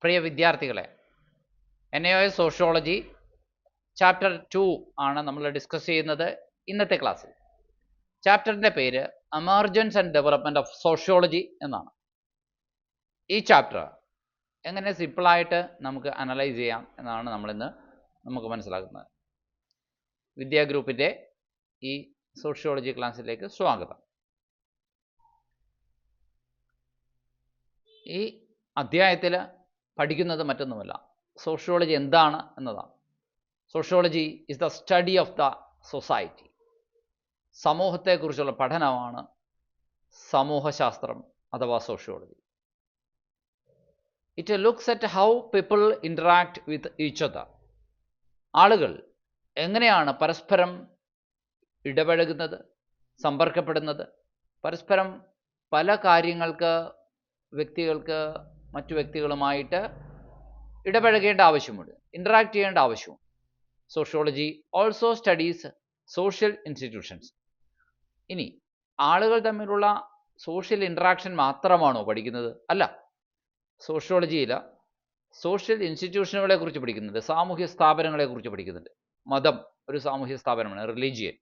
പ്രിയ വിദ്യാർത്ഥികളെ, NAOS sociology chapter 2 ആണ് നമ്മൾ ഡിസ്കസ് ചെയ്യുന്നത് ഇന്നത്തെ ക്ലാസ്സിൽ. ചാപ്റ്ററിൻ്റെ പേര് emergence and development of sociology എന്നാണ്. ഈ ചാപ്റ്റർ എങ്ങനെ സിമ്പിളായിട്ട് നമുക്ക് അനലൈസ് ചെയ്യാം എന്നാണ് നമുക്ക് മനസ്സിലാക്കുന്നത്. വിദ്യാ ഗ്രൂപ്പിൻ്റെ ഈ സോഷ്യോളജി ക്ലാസ്സിലേക്ക് സ്വാഗതം. ഈ അധ്യായത്തിൽ പഠിക്കുന്നത് മറ്റൊന്നുമല്ല, സോഷ്യോളജി എന്താണ് എന്നതാണ്. Sociology is the study of the society. സമൂഹത്തെക്കുറിച്ചുള്ള പഠനമാണ് സമൂഹശാസ്ത്രം അഥവാ sociology. It looks at how people interact with each other. ആളുകൾ എങ്ങനെയാണ് പരസ്പരം ഇടപഴകുന്നത്, സമ്പർക്കപ്പെടുന്നത്, പരസ്പരം പല കാര്യങ്ങൾക്ക് വ്യക്തികൾക്ക് മറ്റു വ്യക്തികളുമായിട്ട് ഇടപഴകേണ്ട ആവശ്യമുണ്ട്, ഇൻറ്ററാക്ട് ചെയ്യേണ്ട ആവശ്യമുണ്ട്. Sociology also studies social institutions. ഇനി ആളുകൾ തമ്മിലുള്ള സോഷ്യൽ ഇൻട്രാക്ഷൻ മാത്രമാണോ പഠിക്കുന്നത്? അല്ല, സോഷ്യോളജിയിൽ സോഷ്യൽ ഇൻസ്റ്റിറ്റ്യൂഷനുകളെ കുറിച്ച് പഠിക്കുന്നുണ്ട്, സാമൂഹ്യ സ്ഥാപനങ്ങളെ കുറിച്ച് പഠിക്കുന്നുണ്ട്. മതം ഒരു സാമൂഹ്യ സ്ഥാപനമാണ്, റിലീജിയൻ.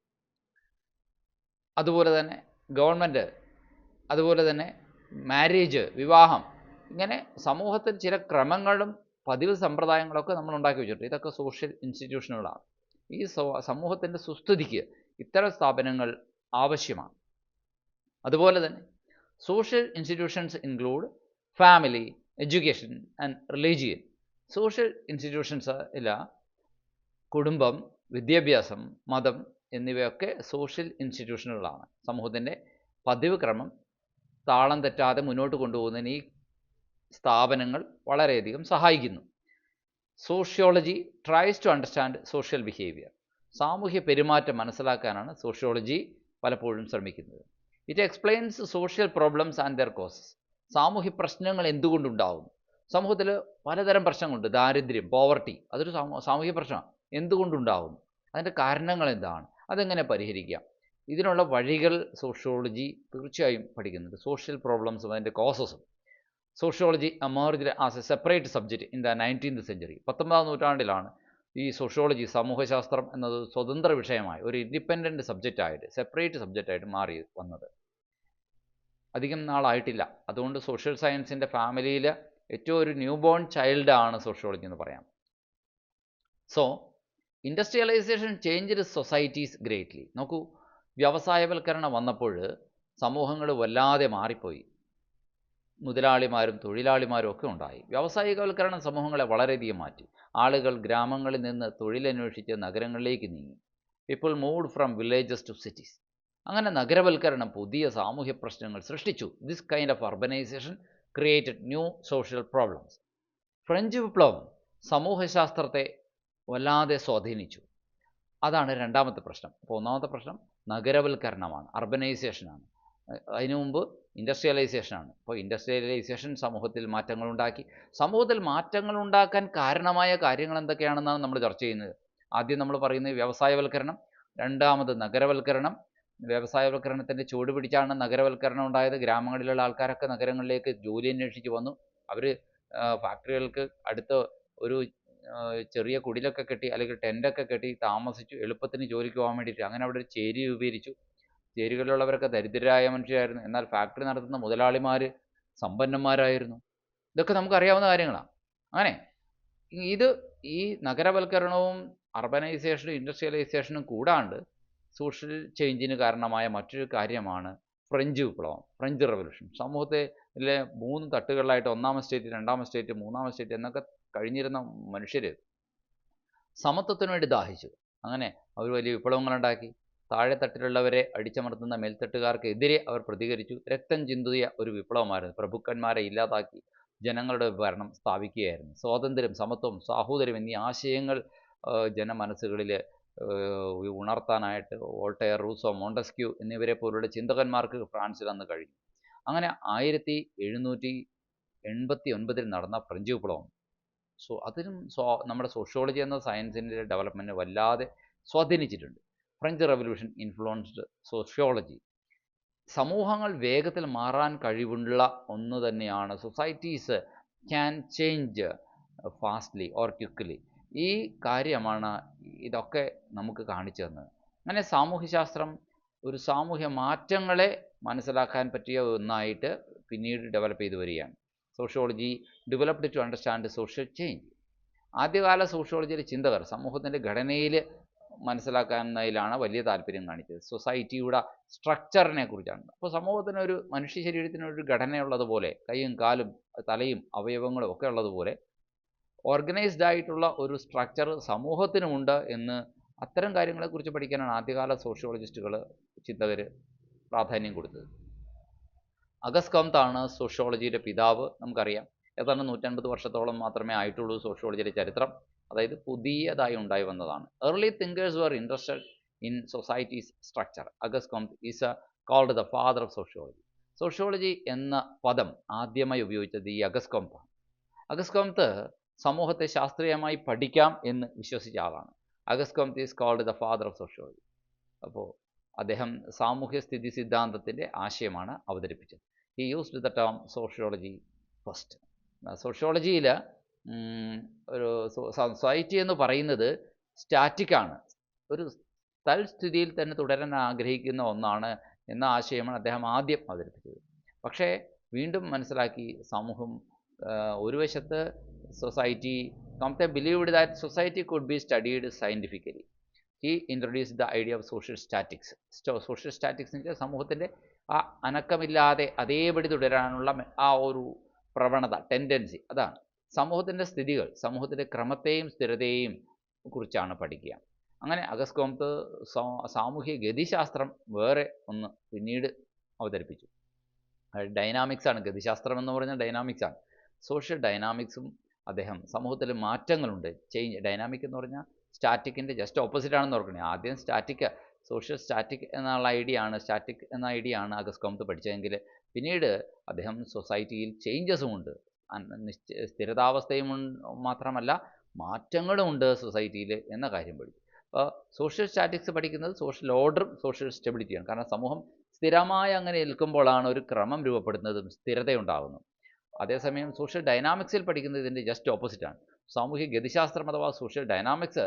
അതുപോലെ തന്നെ ഗവൺമെൻറ്, അതുപോലെ തന്നെ മാരേജ്, വിവാഹം, ഇങ്ങനെ സമൂഹത്തിൽ ചില ക്രമങ്ങളും പതിവ് സമ്പ്രദായങ്ങളൊക്കെ നമ്മൾ ഉണ്ടാക്കി വെച്ചിട്ടുണ്ട്. ഇതൊക്കെ സോഷ്യൽ ഇൻസ്റ്റിറ്റ്യൂഷനുകളാണ്. ഈ സമൂഹത്തിൻ്റെ സുസ്ഥിതിക്ക് ഇത്തരം സ്ഥാപനങ്ങൾ ആവശ്യമാണ്. അതുപോലെ തന്നെ social institutions include family, education and religion. Social institutions കുടുംബം, വിദ്യാഭ്യാസം, മതം എന്നിവയൊക്കെ സോഷ്യൽ ഇൻസ്റ്റിറ്റ്യൂഷനുകളാണ്. സമൂഹത്തിൻ്റെ പതിവ് ക്രമം താളം തെറ്റാതെ മുന്നോട്ട് കൊണ്ടുപോകുന്നതിന് ഈ സ്ഥാപനങ്ങൾ വളരെയധികം സഹായിക്കുന്നു. Sociology tries to understand social behaviour. സാമൂഹ്യ പെരുമാറ്റം മനസ്സിലാക്കാനാണ് സോഷ്യോളജി പലപ്പോഴും ശ്രമിക്കുന്നത്. It explains social problems and their causes. സാമൂഹ്യ പ്രശ്നങ്ങൾ എന്തുകൊണ്ടുണ്ടാകുന്നു? സമൂഹത്തിൽ പലതരം പ്രശ്നങ്ങളുണ്ട്. ദാരിദ്ര്യം, പോവർട്ടി, അതൊരു സാമൂഹ്യ പ്രശ്നമാണ്. എന്തുകൊണ്ടുണ്ടാകുന്നു, അതിൻ്റെ കാരണങ്ങൾ എന്താണ്, അതെങ്ങനെ പരിഹരിക്കാം, ഇതിനുള്ള വഴികൾ സോഷ്യോളജി തീർച്ചയായും പഠിക്കുന്നുണ്ട്. സോഷ്യൽ പ്രോബ്ലംസും അതിൻ്റെ കോസസും. Sociology emerged as a separate subject in the 19th century. 19ാം നൂറ്റാണ്ടിലാണ് ഈ സോഷ്യോളജി, സമൂഹശാസ്ത്രം എന്നത് സ്വതന്ത്ര വിഷയമായി ഒരു ഇൻഡിപെൻഡൻറ്റ് സബ്ജക്റ്റായിട്ട്, സെപ്പറേറ്റ് സബ്ജക്റ്റായിട്ട് മാറി വന്നത്. അധികം നാളായിട്ടില്ല. അതുകൊണ്ട് സോഷ്യൽ സയൻസിൻ്റെ ഫാമിലിയിൽ ഏറ്റവും ഒരു ന്യൂ ബോൺ ചൈൽഡാണ് സോഷ്യോളജി എന്ന് പറയാം. So industrialisation changed societies greatly. നോക്കൂ, വ്യവസായവൽക്കരണം വന്നപ്പോൾ സമൂഹങ്ങൾ വല്ലാതെ മാറിപ്പോയി. മുതലാളിമാരും തൊഴിലാളിമാരും ഒക്കെ ഉണ്ടായി. വ്യാവസായികവൽക്കരണം സമൂഹങ്ങളെ വളരെയധികം മാറ്റി. ആളുകൾ ഗ്രാമങ്ങളിൽ നിന്ന് തൊഴിലന്വേഷിച്ച് നഗരങ്ങളിലേക്ക് നീങ്ങി. People moved from villages to cities. അങ്ങനെ നഗരവൽക്കരണം പുതിയ സാമൂഹ്യ പ്രശ്നങ്ങൾ സൃഷ്ടിച്ചു. This kind of urbanisation created new social problems. French വിപ്ലവം സമൂഹശാസ്ത്രത്തെ വല്ലാതെ സ്വാധീനിച്ചു. അതാണ് രണ്ടാമത്തെ പ്രശ്നം. അപ്പോൾ ഒന്നാമത്തെ പ്രശ്നം നഗരവൽക്കരണമാണ്, അർബനൈസേഷനാണ്. അതിനു മുമ്പ് ഇൻഡസ്ട്രിയലൈസേഷനാണ്. അപ്പോൾ ഇൻഡസ്ട്രിയലൈസേഷൻ സമൂഹത്തിൽ മാറ്റങ്ങളുണ്ടാക്കി. സമൂഹത്തിൽ മാറ്റങ്ങളുണ്ടാക്കാൻ കാരണമായ കാര്യങ്ങൾ എന്തൊക്കെയാണെന്നാണ് നമ്മൾ ചർച്ച ചെയ്യുന്നത്. ആദ്യം നമ്മൾ പറയുന്നത് വ്യവസായവൽക്കരണം, രണ്ടാമത് നഗരവൽക്കരണം. വ്യവസായവൽക്കരണത്തിൻ്റെ ചുവട് പിടിച്ചാണ് നഗരവൽക്കരണം ഉണ്ടായത്. ഗ്രാമങ്ങളിലുള്ള ആൾക്കാരൊക്കെ നഗരങ്ങളിലേക്ക് ജോലി അന്വേഷിച്ച് വന്നു. അവർ ഫാക്ടറികൾക്ക് അടുത്ത് ഒരു ചെറിയ കുടിലൊക്കെ കെട്ടി, അല്ലെങ്കിൽ ടെൻ്റൊക്കെ കെട്ടി താമസിച്ചു, എളുപ്പത്തിന് ജോലിക്ക് പോകാൻ വേണ്ടിയിട്ട്. അങ്ങനെ അവിടെ ഒരു ചേരി രൂപീകരിച്ചു. ചേരികളിലുള്ളവരൊക്കെ ദരിദ്രരായ മനുഷ്യരായിരുന്നു. എന്നാൽ ഫാക്ടറി നടത്തുന്ന മുതലാളിമാർ സമ്പന്നന്മാരായിരുന്നു. ഇതൊക്കെ നമുക്കറിയാവുന്ന കാര്യങ്ങളാണ്. അങ്ങനെ ഈ നഗരവൽക്കരണവും അർബനൈസേഷനും ഇൻഡസ്ട്രിയലൈസേഷനും കൂടാണ്ട് സോഷ്യൽ ചേഞ്ചിന് കാരണമായ മറ്റൊരു കാര്യമാണ് ഫ്രഞ്ച് വിപ്ലവം, ഫ്രഞ്ച് റവല്യൂഷൻ. സമൂഹത്തിലെ 3 തട്ടുകളിലായിട്ട്, ഒന്നാം എസ്റ്റേറ്റ്, രണ്ടാം എസ്റ്റേറ്റ്, മൂന്നാം എസ്റ്റേറ്റ് എന്നൊക്കെ കഴിഞ്ഞിരുന്ന മനുഷ്യർ സമത്വത്തിന് വേണ്ടി ദാഹിച്ചു. അങ്ങനെ അവർ വലിയ വിപ്ലവങ്ങളുണ്ടാക്കി. താഴെത്തട്ടിലുള്ളവരെ അടിച്ചമർത്തുന്ന മേൽത്തട്ടുകാർക്കെതിരെ അവർ പ്രതികരിച്ചു. രക്തം ചിന്തിയ ഒരു വിപ്ലവമായിരുന്നു. പ്രഭുക്കന്മാരെ ഇല്ലാതാക്കി ജനങ്ങളുടെ ഭരണം സ്ഥാപിക്കുകയായിരുന്നു. സ്വാതന്ത്ര്യം, സമത്വം, സാഹോദര്യം എന്നീ ആശയങ്ങൾ ജനമനസ്സുകളിൽ ഉണർത്താനായിട്ട് വോൾട്ടയർ, റൂസോ, മോണ്ടസ്ക്യൂ എന്നിവരെ പോലുള്ള ചിന്തകന്മാർക്ക് ഫ്രാൻസിൽ അന്ന് കഴിഞ്ഞു. അങ്ങനെ 1789 നടന്ന ഫ്രഞ്ച് വിപ്ലവം അതിനും നമ്മുടെ സോഷ്യോളജി എന്ന സയൻസിൻ്റെ ഡെവലപ്മെൻറ്റിനെ വല്ലാതെ സ്വാധീനിച്ചിട്ടുണ്ട്. French revolution influenced sociology. സമൂഹങ്ങൾ വേഗത്തിൽ മാറാൻ കഴിവുള്ള ഒന്ന് തന്നെയാണ്. Societies can change fastly or quickly. ഈ കാര്യമാണ് ഇതൊക്കെ നമുക്ക് കാണിച്ചു തന്നത്. അങ്ങനെ സാമൂഹ്യശാസ്ത്രം ഒരു സാമൂഹ്യ മാറ്റങ്ങളെ മനസ്സിലാക്കാൻ പറ്റിയ ഒന്നായിട്ട് പിന്നീട് ഡെവലപ്പ് ചെയ്തു വരികയാണ്. Sociology developed to understand social change. ആദ്യകാല സോഷ്യോളജിയിലെ ചിന്തകർ സമൂഹത്തിൻ്റെ ഘടനയിൽ മനസ്സിലാക്കുന്നതിലാണ് വലിയ താല്പര്യം കാണിച്ചത്. സൊസൈറ്റിയുടെ സ്ട്രക്ചറിനെ കുറിച്ചാണ്. അപ്പോൾ സമൂഹത്തിനൊരു മനുഷ്യ ശരീരത്തിനൊരു ഘടനയുള്ളതുപോലെ കൈയും കാലും തലയും അവയവങ്ങളും ഒക്കെ ഉള്ളതുപോലെ ഓർഗനൈസ്ഡ് ആയിട്ടുള്ള ഒരു സ്ട്രക്ചർ സമൂഹത്തിനുമുണ്ട് എന്ന് അത്തരം കാര്യങ്ങളെക്കുറിച്ച് പഠിക്കാനാണ് ആദ്യകാല സോഷ്യോളജിസ്റ്റുകൾ ചിന്തകർ പ്രാധാന്യം കൊടുത്തത്. അഗസ്റ്റ് കംതാണ് സോഷ്യോളജിയുടെ പിതാവ്. നമുക്കറിയാം ഏതാണ്ട് 150 വർഷത്തോളം മാത്രമേ ആയിട്ടുള്ളൂ സോഷ്യോളജിയുടെ ചരിത്രം. അതായത് പുതിയതായി ഉണ്ടായി വന്നതാണ്. Early thinkers were interested in society's structure. Auguste Comte is called the father of sociology. Sociology എന്ന പദം ആദ്യമായി ഉപയോഗിച്ചത് ഈ അഗസ്റ്റ് കംതാണ്. അഗസ്റ്റ് കംത് സമൂഹത്തെ ശാസ്ത്രീയമായി പഠിക്കാം എന്ന് വിശ്വസിച്ച ആളാണ്. Auguste Comte is called the father of sociology. അപ്പോൾ അദ്ദേഹം സാമൂഹ്യ സ്ഥിതി സിദ്ധാന്തത്തിൻ്റെ ആശയമാണ് അവതരിപ്പിച്ചത്. He used the term sociology first. സോഷ്യോളജിയിൽ ഒരു സൊസൈറ്റി എന്ന് പറയുന്നത് സ്റ്റാറ്റിക്കാണ്, ഒരു തൽസ്ഥിതിയിൽ തന്നെ തുടരാൻ ആഗ്രഹിക്കുന്ന ഒന്നാണ് എന്ന ആശയമാണ് അദ്ദേഹം ആദ്യം അവതരിപ്പിച്ചത്. പക്ഷേ വീണ്ടും മനസ്സിലാക്കി സമൂഹം ഒരു വശത്ത് society Comte believed that society could be studied scientifically. He introduced the idea of social statics. Social statics എന്ന് വെച്ചാൽ സമൂഹത്തിൻ്റെ ആ അനക്കമില്ലാതെ അതേപടി തുടരാനുള്ള ആ ഒരു പ്രവണത, ടെൻഡൻസി, അതാണ്. സമൂഹത്തിൻ്റെ സ്ഥിതികൾ, സമൂഹത്തിൻ്റെ ക്രമത്തെയും സ്ഥിരതയെയും കുറിച്ചാണ് പഠിക്കുക. അങ്ങനെ അഗസ്റ്റ് കംത് സാമൂഹ്യ ഗതിശാസ്ത്രം വേറെ ഒന്ന് പിന്നീട് അവതരിപ്പിച്ചു. ഡൈനാമിക്സാണ് ഗതിശാസ്ത്രം എന്ന് പറഞ്ഞാൽ ഡൈനാമിക്സാണ്. സോഷ്യൽ ഡൈനാമിക്സും അദ്ദേഹം സമൂഹത്തിൽ മാറ്റങ്ങളുണ്ട്, ചേഞ്ച്. ഡൈനാമിക് എന്ന് പറഞ്ഞാൽ സ്റ്റാറ്റിക്കിൻ്റെ ജസ്റ്റ് ഓപ്പോസിറ്റ് ആണെന്ന് ഓർക്കണേ. ആദ്യം സ്റ്റാറ്റിക്, സോഷ്യൽ സ്റ്റാറ്റിക് എന്നുള്ള ഐഡിയ ആണ്, സ്റ്റാറ്റിക് എന്ന ഐഡിയ ആണ് അഗസ്റ്റ് കംത് പഠിച്ചതെങ്കിൽ പിന്നീട് അദ്ദേഹം സൊസൈറ്റിയിൽ ചേഞ്ചസും ഉണ്ട്, സ്ഥിരതാവസ്ഥയും മാത്രമല്ല മാറ്റങ്ങളുമുണ്ട് സൊസൈറ്റിയിൽ എന്ന കാര്യം പഠിച്ചു. അപ്പോൾ സോഷ്യൽ സ്റ്റാറ്റിക്സ് പഠിക്കുന്നത് സോഷ്യൽ ഓർഡറും സോഷ്യൽ സ്റ്റെബിലിറ്റിയാണ്. കാരണം സമൂഹം സ്ഥിരമായി അങ്ങനെ നിൽക്കുമ്പോഴാണ് ഒരു ക്രമം രൂപപ്പെടുന്നതും സ്ഥിരതയുണ്ടാകുന്നതും. അതേസമയം സോഷ്യൽ ഡൈനാമിക്സിൽ പഠിക്കുന്നത് ഇതിൻ്റെ ജസ്റ്റ് ഓപ്പോസിറ്റാണ്. സാമൂഹ്യ ഗതിശാസ്ത്രം അഥവാ സോഷ്യൽ ഡൈനാമിക്സ്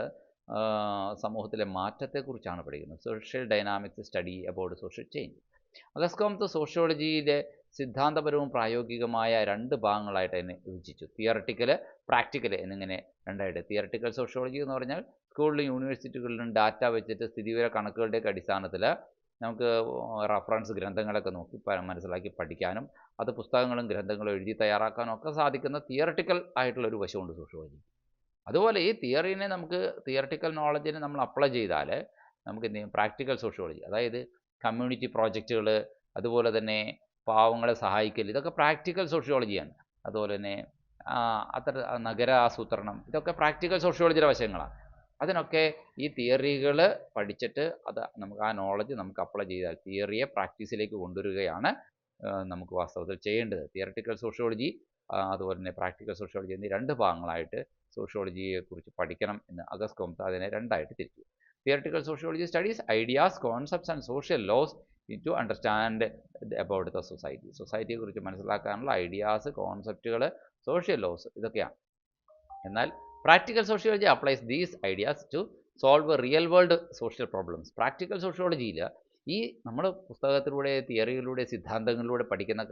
സമൂഹത്തിലെ മാറ്റത്തെക്കുറിച്ചാണ് പഠിക്കുന്നത്. Social dynamics study about social change. Auguste Comte സോഷ്യോളജിയിലെ സിദ്ധാന്തപരവും പ്രായോഗികമായ രണ്ട് ഭാഗങ്ങളായിട്ട് അതിനെ വിഭജിച്ചു. തിയറട്ടിക്കൽ, പ്രാക്ടിക്കൽ എന്നിങ്ങനെ രണ്ടായിട്ട്. തിയറട്ടിക്കൽ സോഷ്യോളജി എന്ന് പറഞ്ഞാൽ സ്കൂളിലും യൂണിവേഴ്സിറ്റികളിലും ഡാറ്റ വെച്ചിട്ട് സ്ഥിതിവിവര കണക്കുകളുടെയൊക്കെ അടിസ്ഥാനത്തിൽ നമുക്ക് റഫറൻസ് ഗ്രന്ഥങ്ങളൊക്കെ നോക്കി മനസ്സിലാക്കി പഠിക്കാനും അത് പുസ്തകങ്ങളും ഗ്രന്ഥങ്ങളും എഴുതി തയ്യാറാക്കാനും ഒക്കെ സാധിക്കുന്ന തിയറട്ടിക്കൽ ആയിട്ടുള്ളൊരു വശമുണ്ട് സോഷ്യോളജി. അതുപോലെ ഈ തിയറീനെ നമുക്ക് തിയറട്ടിക്കൽ നോളജിനെ നമ്മൾ അപ്ലൈ ചെയ്താൽ നമുക്ക് എന്ത് ചെയ്യും, പ്രാക്ടിക്കൽ സോഷ്യോളജി, അതായത് കമ്മ്യൂണിറ്റി പ്രോജക്റ്റുകൾ, അതുപോലെ തന്നെ പാവങ്ങളെ സഹായിക്കൽ, ഇതൊക്കെ പ്രാക്ടിക്കൽ സോഷ്യോളജിയാണ്. അതുപോലെ തന്നെ നഗര ആസൂത്രണം, ഇതൊക്കെ പ്രാക്ടിക്കൽ സോഷ്യോളജിയുടെ വശങ്ങളാണ്. അതിനൊക്കെ ഈ തിയറികൾ പഠിച്ചിട്ട് അത് നമുക്ക് ആ നോളജ് നമുക്ക് അപ്ലൈ ചെയ്താൽ തിയറിയെ പ്രാക്ടീസിലേക്ക് കൊണ്ടുവരികയാണ് നമുക്ക് വാസ്തവത്തിൽ ചെയ്യേണ്ടത്. തിയറട്ടിക്കൽ സോഷ്യോളജി അതുപോലെ തന്നെ പ്രാക്ടിക്കൽ സോഷ്യോളജി എന്നീ രണ്ട് ഭാഗങ്ങളായിട്ട് സോഷ്യോളജിയെക്കുറിച്ച് പഠിക്കണം എന്ന് അഗസ്റ്റ് കംത് അതിനെ രണ്ടായിട്ട് തിരിച്ചു. Theoretical sociology studies ideas, concepts and social laws to understand about the society. സൊസൈറ്റിയെക്കുറിച്ച് മനസ്സിലാക്കാനുള്ള ഐഡിയാസ്, കോൺസെപ്റ്റുകൾ, സോഷ്യൽ ലോസ്, ഇതൊക്കെയാണ്. എന്നാൽ practical sociology applies these ideas to solve real world social problems. Practical സോഷ്യോളജിയിൽ ഈ നമ്മൾ പുസ്തകത്തിലൂടെ, തിയറികളിലൂടെ, സിദ്ധാന്തങ്ങളിലൂടെ പഠിക്കുന്ന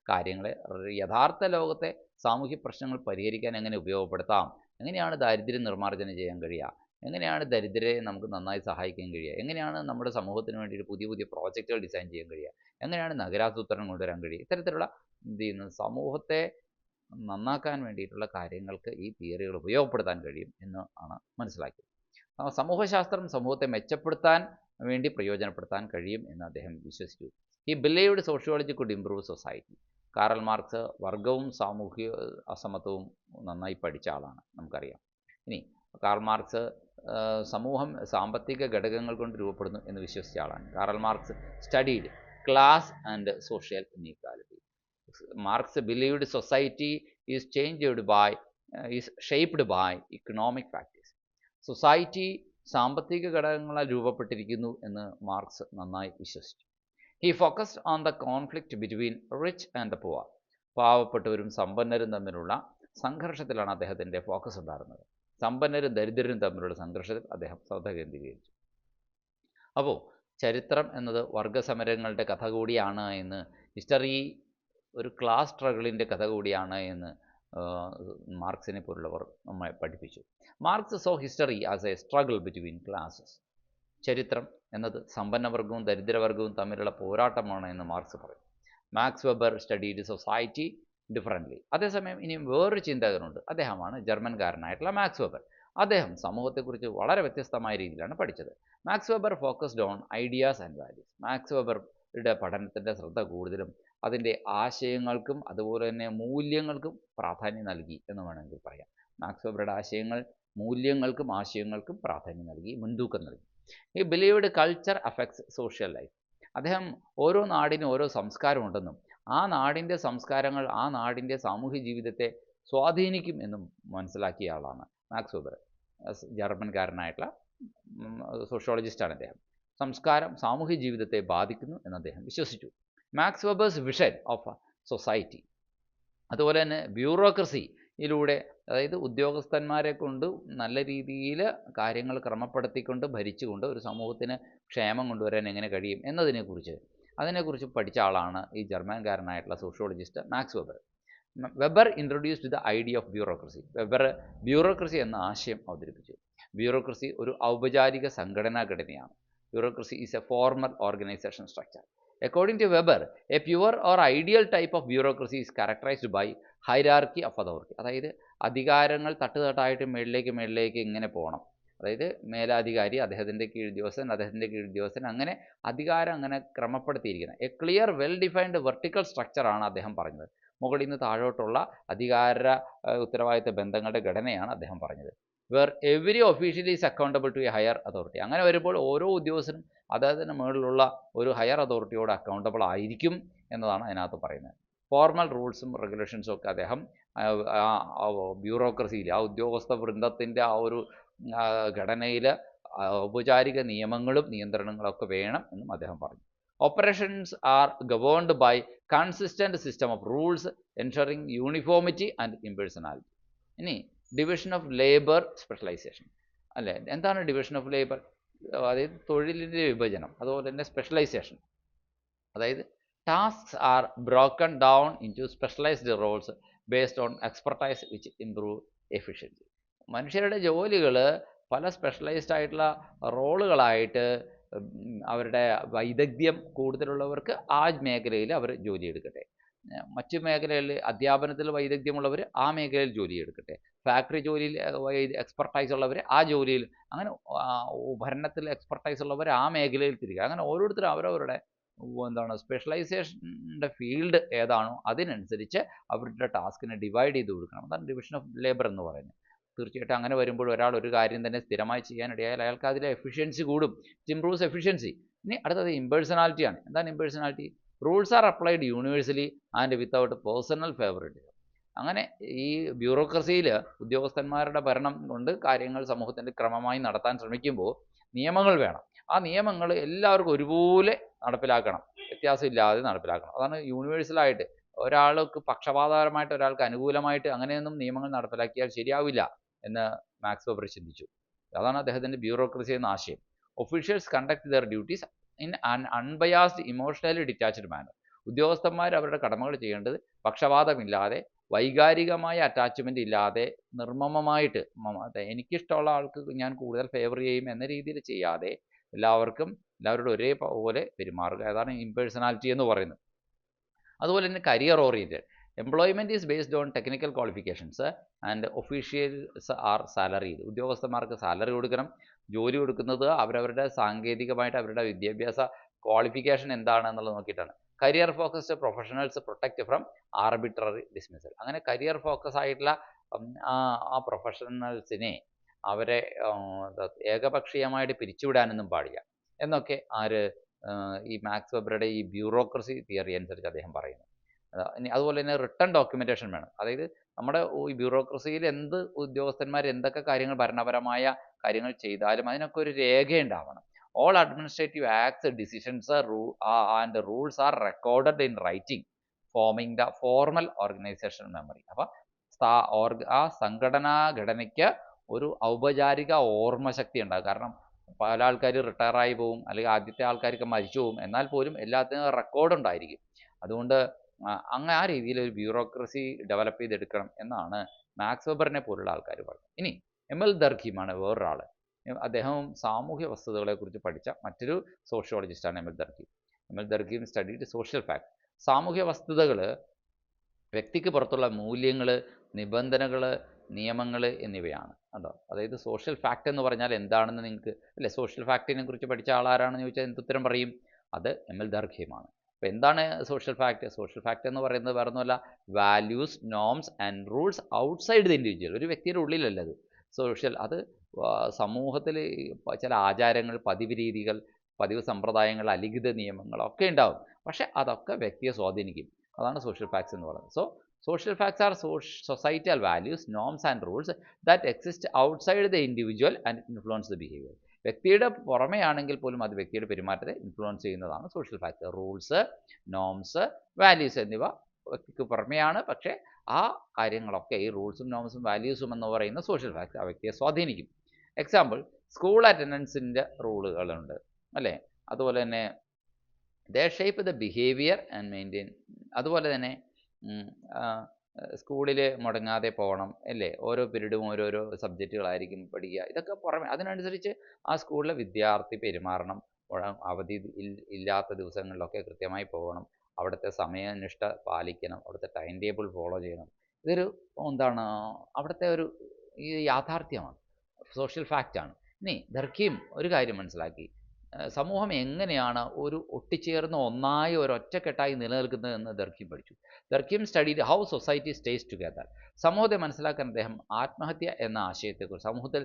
കാര്യങ്ങളെ യഥാർത്ഥ ലോകത്തെ സാമൂഹ്യ പ്രശ്നങ്ങൾ പരിഹരിക്കാൻ എങ്ങനെ ഉപയോഗപ്പെടുത്താം, എങ്ങനെയാണ് ദാരിദ്ര്യം നിർമ്മാർജ്ജനം ചെയ്യാൻ കഴിയുക, എങ്ങനെയാണ് ദരിദ്രരെ നമുക്ക് നന്നായി സഹായിക്കാൻ കഴിയുക, എങ്ങനെയാണ് നമ്മുടെ സമൂഹത്തിന് വേണ്ടിയിട്ട് പുതിയ പുതിയ പ്രോജക്റ്റുകൾ ഡിസൈൻ ചെയ്യാൻ കഴിയുക, എങ്ങനെയാണ് നഗരാസൂത്രണം കൊണ്ടുവരാൻ കഴിയുക, ഇത്തരത്തിലുള്ള എന്ത് ചെയ്യുന്നത് സമൂഹത്തെ നന്നാക്കാൻ വേണ്ടിയിട്ടുള്ള കാര്യങ്ങൾക്ക് ഈ തിയറികൾ ഉപയോഗപ്പെടുത്താൻ കഴിയും എന്ന് ആണ് മനസ്സിലാക്കിയത്. സമൂഹശാസ്ത്രം സമൂഹത്തെ മെച്ചപ്പെടുത്താൻ വേണ്ടി പ്രയോജനപ്പെടുത്താൻ കഴിയും എന്ന് അദ്ദേഹം വിശ്വസിച്ചു. ഈ believed sociology could improve society. Karl Marx വർഗവും സാമൂഹിക അസമത്വവും നന്നായി പഠിച്ച ആളാണ്, നമുക്കറിയാം. ഇനി കാറൽ മാർക്സ് സമൂഹം സാമ്പത്തിക ഘടകങ്ങൾ കൊണ്ട് രൂപപ്പെടുന്നു എന്ന് വിശ്വസിച്ച ആളാണ്. Karl Marx studied class and social inequality. Marx believed society is shaped by economic factors. Society സാമ്പത്തിക ഘടകങ്ങളാൽ രൂപപ്പെട്ടിരിക്കുന്നു എന്ന് മാർക്സ് നന്നായി വിശ്വസിച്ചു. He focused on the conflict between rich and the poor. പാവപ്പെട്ടവരും സമ്പന്നരും തമ്മിലുള്ള സംഘർഷത്തിലാണ് അദ്ദേഹത്തിൻ്റെ ഫോക്കസ് ഉണ്ടായിരുന്നത്. സമ്പന്നരും ദരിദ്രരും തമ്മിലുള്ള സംഘർഷത്തിൽ അദ്ദേഹം ശ്രദ്ധ കേന്ദ്രീകരിച്ചു. അപ്പോൾ ചരിത്രം എന്നത് വർഗസമരങ്ങളുടെ കഥ കൂടിയാണ് എന്ന്, ഹിസ്റ്ററി ഒരു ക്ലാസ് സ്ട്രഗിളിൻ്റെ കഥ കൂടിയാണ് എന്ന് മാർക്സിനെ പോലുള്ളവർ നമ്മെ പഠിപ്പിച്ചു. Marx saw history as a struggle between classes. ചരിത്രം എന്നത് സമ്പന്നവർഗവും ദരിദ്രവർഗവും തമ്മിലുള്ള പോരാട്ടമാണ് എന്ന് മാർക്സ് പറയും. Max Weber studied society differently. അതേസമയം ഇനിയും വേറൊരു ചിന്തകനുണ്ട്, അദ്ദേഹമാണ് ജർമ്മൻകാരനായിട്ടുള്ള മാക്സ് വെബർ. അദ്ദേഹം സമൂഹത്തെക്കുറിച്ച് വളരെ വ്യത്യസ്തമായ രീതിയിലാണ് പഠിച്ചത്. Max Weber focused on ideas and values. Max വെബറുടെ പഠനത്തിൻ്റെ ശ്രദ്ധ കൂടുതലും അതിൻ്റെ ആശയങ്ങൾക്കും അതുപോലെ തന്നെ മൂല്യങ്ങൾക്കും പ്രാധാന്യം നൽകി എന്ന് വേണമെങ്കിൽ പറയാം. മാക്സ് വെബറുടെ ആശയങ്ങൾ മൂല്യങ്ങൾക്കും ആശയങ്ങൾക്കും പ്രാധാന്യം നൽകി, മുൻതൂക്കം നൽകി. ഈ believed culture affects social life. അദ്ദേഹം ഓരോ നാടിനും ഓരോ സംസ്കാരമുണ്ടെന്നും ആ നാടിൻ്റെ സംസ്കാരങ്ങൾ ആ നാടിൻ്റെ സാമൂഹ്യ ജീവിതത്തെ സ്വാധീനിക്കും എന്നും മനസ്സിലാക്കിയ ആളാണ് മാക്സ് വെബർ. ജർമ്മൻകാരനായിട്ടുള്ള സോഷ്യോളജിസ്റ്റാണ് അദ്ദേഹം. സംസ്കാരം സാമൂഹ്യ ജീവിതത്തെ ബാധിക്കുന്നു എന്ന് അദ്ദേഹം വിശ്വസിച്ചു. Max Weber's vision of society, അതുപോലെ തന്നെ ബ്യൂറോക്രസിയിലൂടെ, അതായത് ഉദ്യോഗസ്ഥന്മാരെ കൊണ്ട് നല്ല രീതിയിൽ കാര്യങ്ങൾ ക്രമപ്പെടുത്തിക്കൊണ്ട് ഭരിച്ചുകൊണ്ട് ഒരു സമൂഹത്തിന് ക്ഷേമം കൊണ്ടുവരാൻ എങ്ങനെ കഴിയും അതിനെക്കുറിച്ച് പഠിച്ച ആളാണ് ഈ ജർമ്മൻകാരനായിട്ടുള്ള sociologist Max Weber. Weber introduced the idea of bureaucracy. Weber bureaucracy എന്ന ആശയം അവതരിപ്പിച്ചു. ബ്യൂറോക്രസി ഒരു ഔപചാരിക സംഘടനാ ഘടനയാണ്. Bureaucracy is a formal organisation structure. According to Weber, a pure or ideal type of bureaucracy is characterized by hierarchy of authority. അതായത് അധികാരങ്ങൾ തട്ടുതട്ടായിട്ട് മേളിലേക്ക് ഇങ്ങനെ പോകണം. അതായത് മേലാധികാരി, അദ്ദേഹത്തിൻ്റെ കീഴുദ്യോഗസ്ഥൻ, അങ്ങനെ അധികാരം അങ്ങനെ ക്രമപ്പെടുത്തിയിരിക്കുന്നത്. A clear well defined vertical സ്ട്രക്ചറാണ് അദ്ദേഹം പറഞ്ഞത്. മുകളിൽ നിന്ന് താഴോട്ടുള്ള അധികാര ഉത്തരവാദിത്ത ബന്ധങ്ങളുടെ ഘടനയാണ് അദ്ദേഹം പറഞ്ഞത്. Where every official is accountable to a higher authority. അങ്ങനെ വരുമ്പോൾ ഓരോ ഉദ്യോഗസ്ഥനും അദ്ദേഹത്തിന് മുകളിലുള്ള ഒരു ഹയർ അതോറിറ്റിയോട് അക്കൗണ്ടബിൾ ആയിരിക്കും എന്നതാണ് അതിനകത്ത് പറയുന്നത്. ഫോർമൽ റൂൾസും റെഗുലേഷൻസും ഒക്കെ അദ്ദേഹം ബ്യൂറോക്രസിയിൽ, ആ ഉദ്യോഗസ്ഥ വൃന്ദത്തിൻ്റെ ആ ഒരു ഘടനയിൽ ഔപചാരിക നിയമങ്ങളും നിയന്ത്രണങ്ങളൊക്കെ വേണം എന്നും അദ്ദേഹം പറഞ്ഞു. Operations are governed by consistent system of rules ensuring uniformity and impersonality. ഇനി ഡിവിഷൻ ഓഫ് ലേബർ സ്പെഷ്യലൈസേഷൻ അല്ലേ, എന്താണ് ഡിവിഷൻ ഓഫ് ലേബർ? അതായത് തൊഴിലിൻ്റെ വിഭജനം, അതുപോലെ തന്നെ സ്പെഷ്യലൈസേഷൻ. അതായത് tasks are broken down into specialised roles based on expertise which improve efficiency. മനുഷ്യരുടെ ജോലികൾ പല സ്പെഷ്യലൈസ്ഡ് ആയിട്ടുള്ള റോളുകളായിട്ട് അവരുടെ വൈദഗ്ധ്യം കൂടുതലുള്ളവർക്ക് ആ മേഖലയിൽ അവർ ജോലി എടുക്കട്ടെ. മറ്റു മേഖലകളിൽ അധ്യാപനത്തിൽ വൈദഗ്ധ്യമുള്ളവർ ആ മേഖലയിൽ ജോലി എടുക്കട്ടെ. ഫാക്ടറി ജോലിയിൽ എക്സ്പെർട്ടൈസ് ഉള്ളവർ ആ ജോലിയിൽ, അങ്ങനെ ഭരണത്തിൽ എക്സ്പെർട്ടൈസ് ഉള്ളവർ ആ മേഖലയിൽ തിരിക്കുക. അങ്ങനെ ഓരോരുത്തരും അവരവരുടെ സ്പെഷ്യലൈസേഷൻ്റെ ഫീൽഡ് ഏതാണോ അതിനനുസരിച്ച് അവരുടെ ടാസ്കിനെ ഡിവൈഡ് ചെയ്ത് കൊടുക്കണം. അതാണ് ഡിവിഷൻ ഓഫ് ലേബർ എന്ന് പറയുന്നത്. തീർച്ചയായിട്ടും അങ്ങനെ വരുമ്പോൾ ഒരാൾ ഒരു കാര്യം തന്നെ സ്ഥിരമായി ചെയ്യാനിടയായാൽ അയാൾക്ക് അതിലെ എഫിഷ്യൻസി കൂടും. It improves efficiency. ഇനി അടുത്തത് ഇമ്പേഴ്സണാലിറ്റിയാണ്. എന്താണ് ഇമ്പേഴ്സണാലിറ്റി? Rules are applied universally and without personal favouritism. അങ്ങനെ ഈ ബ്യൂറോക്രസിയിൽ ഉദ്യോഗസ്ഥന്മാരുടെ ഭരണം കൊണ്ട് കാര്യങ്ങൾ സമൂഹത്തിൻ്റെ ക്രമമായി നടത്താൻ ശ്രമിക്കുമ്പോൾ നിയമങ്ങൾ വേണം. ആ നിയമങ്ങൾ എല്ലാവർക്കും ഒരുപോലെ നടപ്പിലാക്കണം, വ്യത്യാസമില്ലാതെ നടപ്പിലാക്കണം. അതാണ് യൂണിവേഴ്സലായിട്ട്. ഒരാൾക്ക് പക്ഷപാതപരമായിട്ട് ഒരാൾക്ക് അനുകൂലമായിട്ട് അങ്ങനെയൊന്നും നിയമങ്ങൾ നടപ്പിലാക്കിയാൽ ശരിയാവില്ല എന്ന് മാക്സ് വെബർ ചിന്തിച്ചു. അതാണ് അദ്ദേഹത്തിൻ്റെ ബ്യൂറോക്രസി എന്ന ആശയം. Officials conduct their duties in an unbiased emotionally detached manner. ഉദ്യോഗസ്ഥന്മാർ അവരുടെ കടമകൾ ചെയ്യേണ്ടത് പക്ഷപാതമില്ലാതെ, വൈകാരികമായ അറ്റാച്ച്മെൻ്റ് ഇല്ലാതെ, നിർമ്മമമായിട്ട് എനിക്കിഷ്ടമുള്ള ആൾക്ക് ഞാൻ കൂടുതൽ ഫേവർ ചെയ്യും എന്ന രീതിയിൽ ചെയ്യാതെ എല്ലാവരോടും ഒരേപോലെ പെരുമാറുക. അതാണ് ഇംപേഴ്സണാലിറ്റി എന്ന് പറയുന്നത്. അതുപോലെ തന്നെ career oriented. Employment is based on technical qualifications and officials are salaried. ഉദ്യോഗസ്ഥന്മാർക്ക് സാലറി കൊടുക്കണം. ജോലി കൊടുക്കുന്നത് അവരവരുടെ സാങ്കേതികമായിട്ട് അവരുടെ വിദ്യാഭ്യാസ ക്വാളിഫിക്കേഷൻ എന്താണെന്നുള്ളത് നോക്കിയിട്ടാണ്. Career focused professionals protect from arbitrary dismissal. അങ്ങനെ കരിയർ ഫോക്കസ് ആയിട്ടുള്ള ആ പ്രൊഫഷണൽസിനെ അവരെ ഏകപക്ഷീയമായിട്ട് പിരിച്ചുവിടാനൊന്നും പാടില്ല എന്നൊക്കെ ഈ മാക്സ് വെബറുടെ ഈ ബ്യൂറോക്രസി തിയറി അനുസരിച്ച് അദ്ദേഹം പറയുന്നു. അതുപോലെ തന്നെ റിട്ടൺ ഡോക്യുമെൻറ്റേഷൻ വേണം. അതായത് നമ്മുടെ ഈ ബ്യൂറോക്രസിയിൽ എന്ത് ഉദ്യോഗസ്ഥന്മാർ എന്തൊക്കെ കാര്യങ്ങൾ ഭരണപരമായ കാര്യങ്ങൾ ചെയ്താലും അതിനൊക്കെ ഒരു രേഖയുണ്ടാവണം. All administrative acts, decisions and rules are recorded in writing forming the formal organisation memory. അപ്പോൾ ആ സംഘടനാ ഘടനയ്ക്ക് ഒരു ഔപചാരിക ഓർമ്മശക്തി ഉണ്ടാകും. കാരണം പല ആൾക്കാർ റിട്ടയറായി പോവും, അല്ലെങ്കിൽ ആദ്യത്തെ ആൾക്കാർക്ക് മരിച്ചു പോവും, എന്നാൽ പോലും എല്ലാത്തിനും റെക്കോർഡ് ഉണ്ടായിരിക്കും. അതുകൊണ്ട് അങ്ങനെ ആ രീതിയിൽ ഒരു ബ്യൂറോക്രസി ഡെവലപ്പ് ചെയ്തെടുക്കണം എന്നാണ് മാക്സ് വെബറിനെ പോലുള്ള ആൾക്കാർ പറഞ്ഞത്. ഇനി എമൽ ദർഖീമാണ് വേറൊരാൾ. അദ്ദേഹവും സാമൂഹ്യ വസ്തുതകളെക്കുറിച്ച് പഠിച്ച മറ്റൊരു സോഷ്യോളജിസ്റ്റാണ് Emil ദർഖീം. Emil ദർഖീം studied social fact. സാമൂഹ്യ വസ്തുതകൾ വ്യക്തിക്ക് പുറത്തുള്ള മൂല്യങ്ങൾ, നിബന്ധനകൾ, നിയമങ്ങൾ എന്നിവയാണ് കേട്ടോ. അതായത് സോഷ്യൽ ഫാക്റ്റ് എന്ന് പറഞ്ഞാൽ എന്താണെന്ന് നിങ്ങൾക്ക് അല്ലേ, സോഷ്യൽ ഫാക്റ്റിനെ കുറിച്ച് പഠിച്ച ആളാരാണെന്ന് ചോദിച്ചാൽ എന്തുത്തരം പറയും? അത് എമൽ ദർഖീമാണ്. അപ്പോൾ എന്താണ് സോഷ്യൽ ഫാക്റ്റ്? സോഷ്യൽ ഫാക്റ്റ് എന്ന് പറയുന്നത് വേറെ ഒന്നുമല്ല, values, norms and rules outside the individual. ഒരു വ്യക്തിയുടെ ഉള്ളിലല്ല അത് സോഷ്യൽ. അത് സമൂഹത്തിൽ ചില ആചാരങ്ങൾ, പതിവ് രീതികൾ, പതിവ് സമ്പ്രദായങ്ങൾ, അലിഖിത നിയമങ്ങളൊക്കെ ഉണ്ടാവും. പക്ഷേ അതൊക്കെ വ്യക്തിയെ സ്വാധീനിക്കും. അതാണ് സോഷ്യൽ ഫാക്ട്സ് എന്ന് പറയുന്നത്. So social facts are societal values, norms and rules that exist outside the individual and influence the behavior. വ്യക്തിയുടെ പുറമേ ആണെങ്കിൽ പോലും അത് വ്യക്തിയുടെ പെരുമാറ്റത്തെ ഇൻഫ്ലുവൻസ് ചെയ്യുന്നതാണ് social factor. Rules, norms, values എന്നിവ വ്യക്തിക്ക് പുറമെയാണ്, പക്ഷേ ആ കാര്യങ്ങളൊക്കെ ഈ റൂൾസും നോംസും വാല്യൂസും എന്ന് പറയുന്ന സോഷ്യൽ ഫാക്ടർ ആ വ്യക്തിയെ സ്വാധീനിക്കും. എക്സാമ്പിൾ, സ്കൂൾ അറ്റൻഡൻസിൻ്റെ റൂളുകളുണ്ട് അല്ലേ, അതുപോലെ തന്നെ they shape the behaviour and maintain. അതുപോലെ തന്നെ സ്കൂളിൽ മുടങ്ങാതെ പോകണം അല്ലേ, ഓരോ പീരീഡും ഓരോരോ സബ്ജക്റ്റുകളായിരിക്കും പഠിക്കുക. ഇതൊക്കെ പുറമെ അതിനനുസരിച്ച് ആ സ്കൂളിലെ വിദ്യാർത്ഥി പെരുമാറണം. അവധി ഇല്ലാത്ത ദിവസങ്ങളിലൊക്കെ കൃത്യമായി പോകണം, അവിടുത്തെ സമയനിഷ്ഠ പാലിക്കണം, അവിടുത്തെ ടൈം ടേബിൾ ഫോളോ ചെയ്യണം. ഇതൊരു എന്താണ് അവിടുത്തെ ഒരു ഈ യാഥാർത്ഥ്യമാണ്, സോഷ്യൽ ഫാക്റ്റാണ്. ഇനി ദർഖീം ഒരു കാര്യം മനസ്സിലാക്കി, സമൂഹം എങ്ങനെയാണ് ഒരു ഒട്ടിച്ചേർന്ന ഒന്നായി ഒരൊറ്റക്കെട്ടായി നിലനിൽക്കുന്നതെന്ന് ദർഖീം പഠിച്ചു. Durkheim studied how society stays together. സമൂഹത്തെ മനസ്സിലാക്കാൻ അദ്ദേഹം ആത്മഹത്യ എന്ന ആശയത്തെക്കുറിച്ച്, സമൂഹത്തിൽ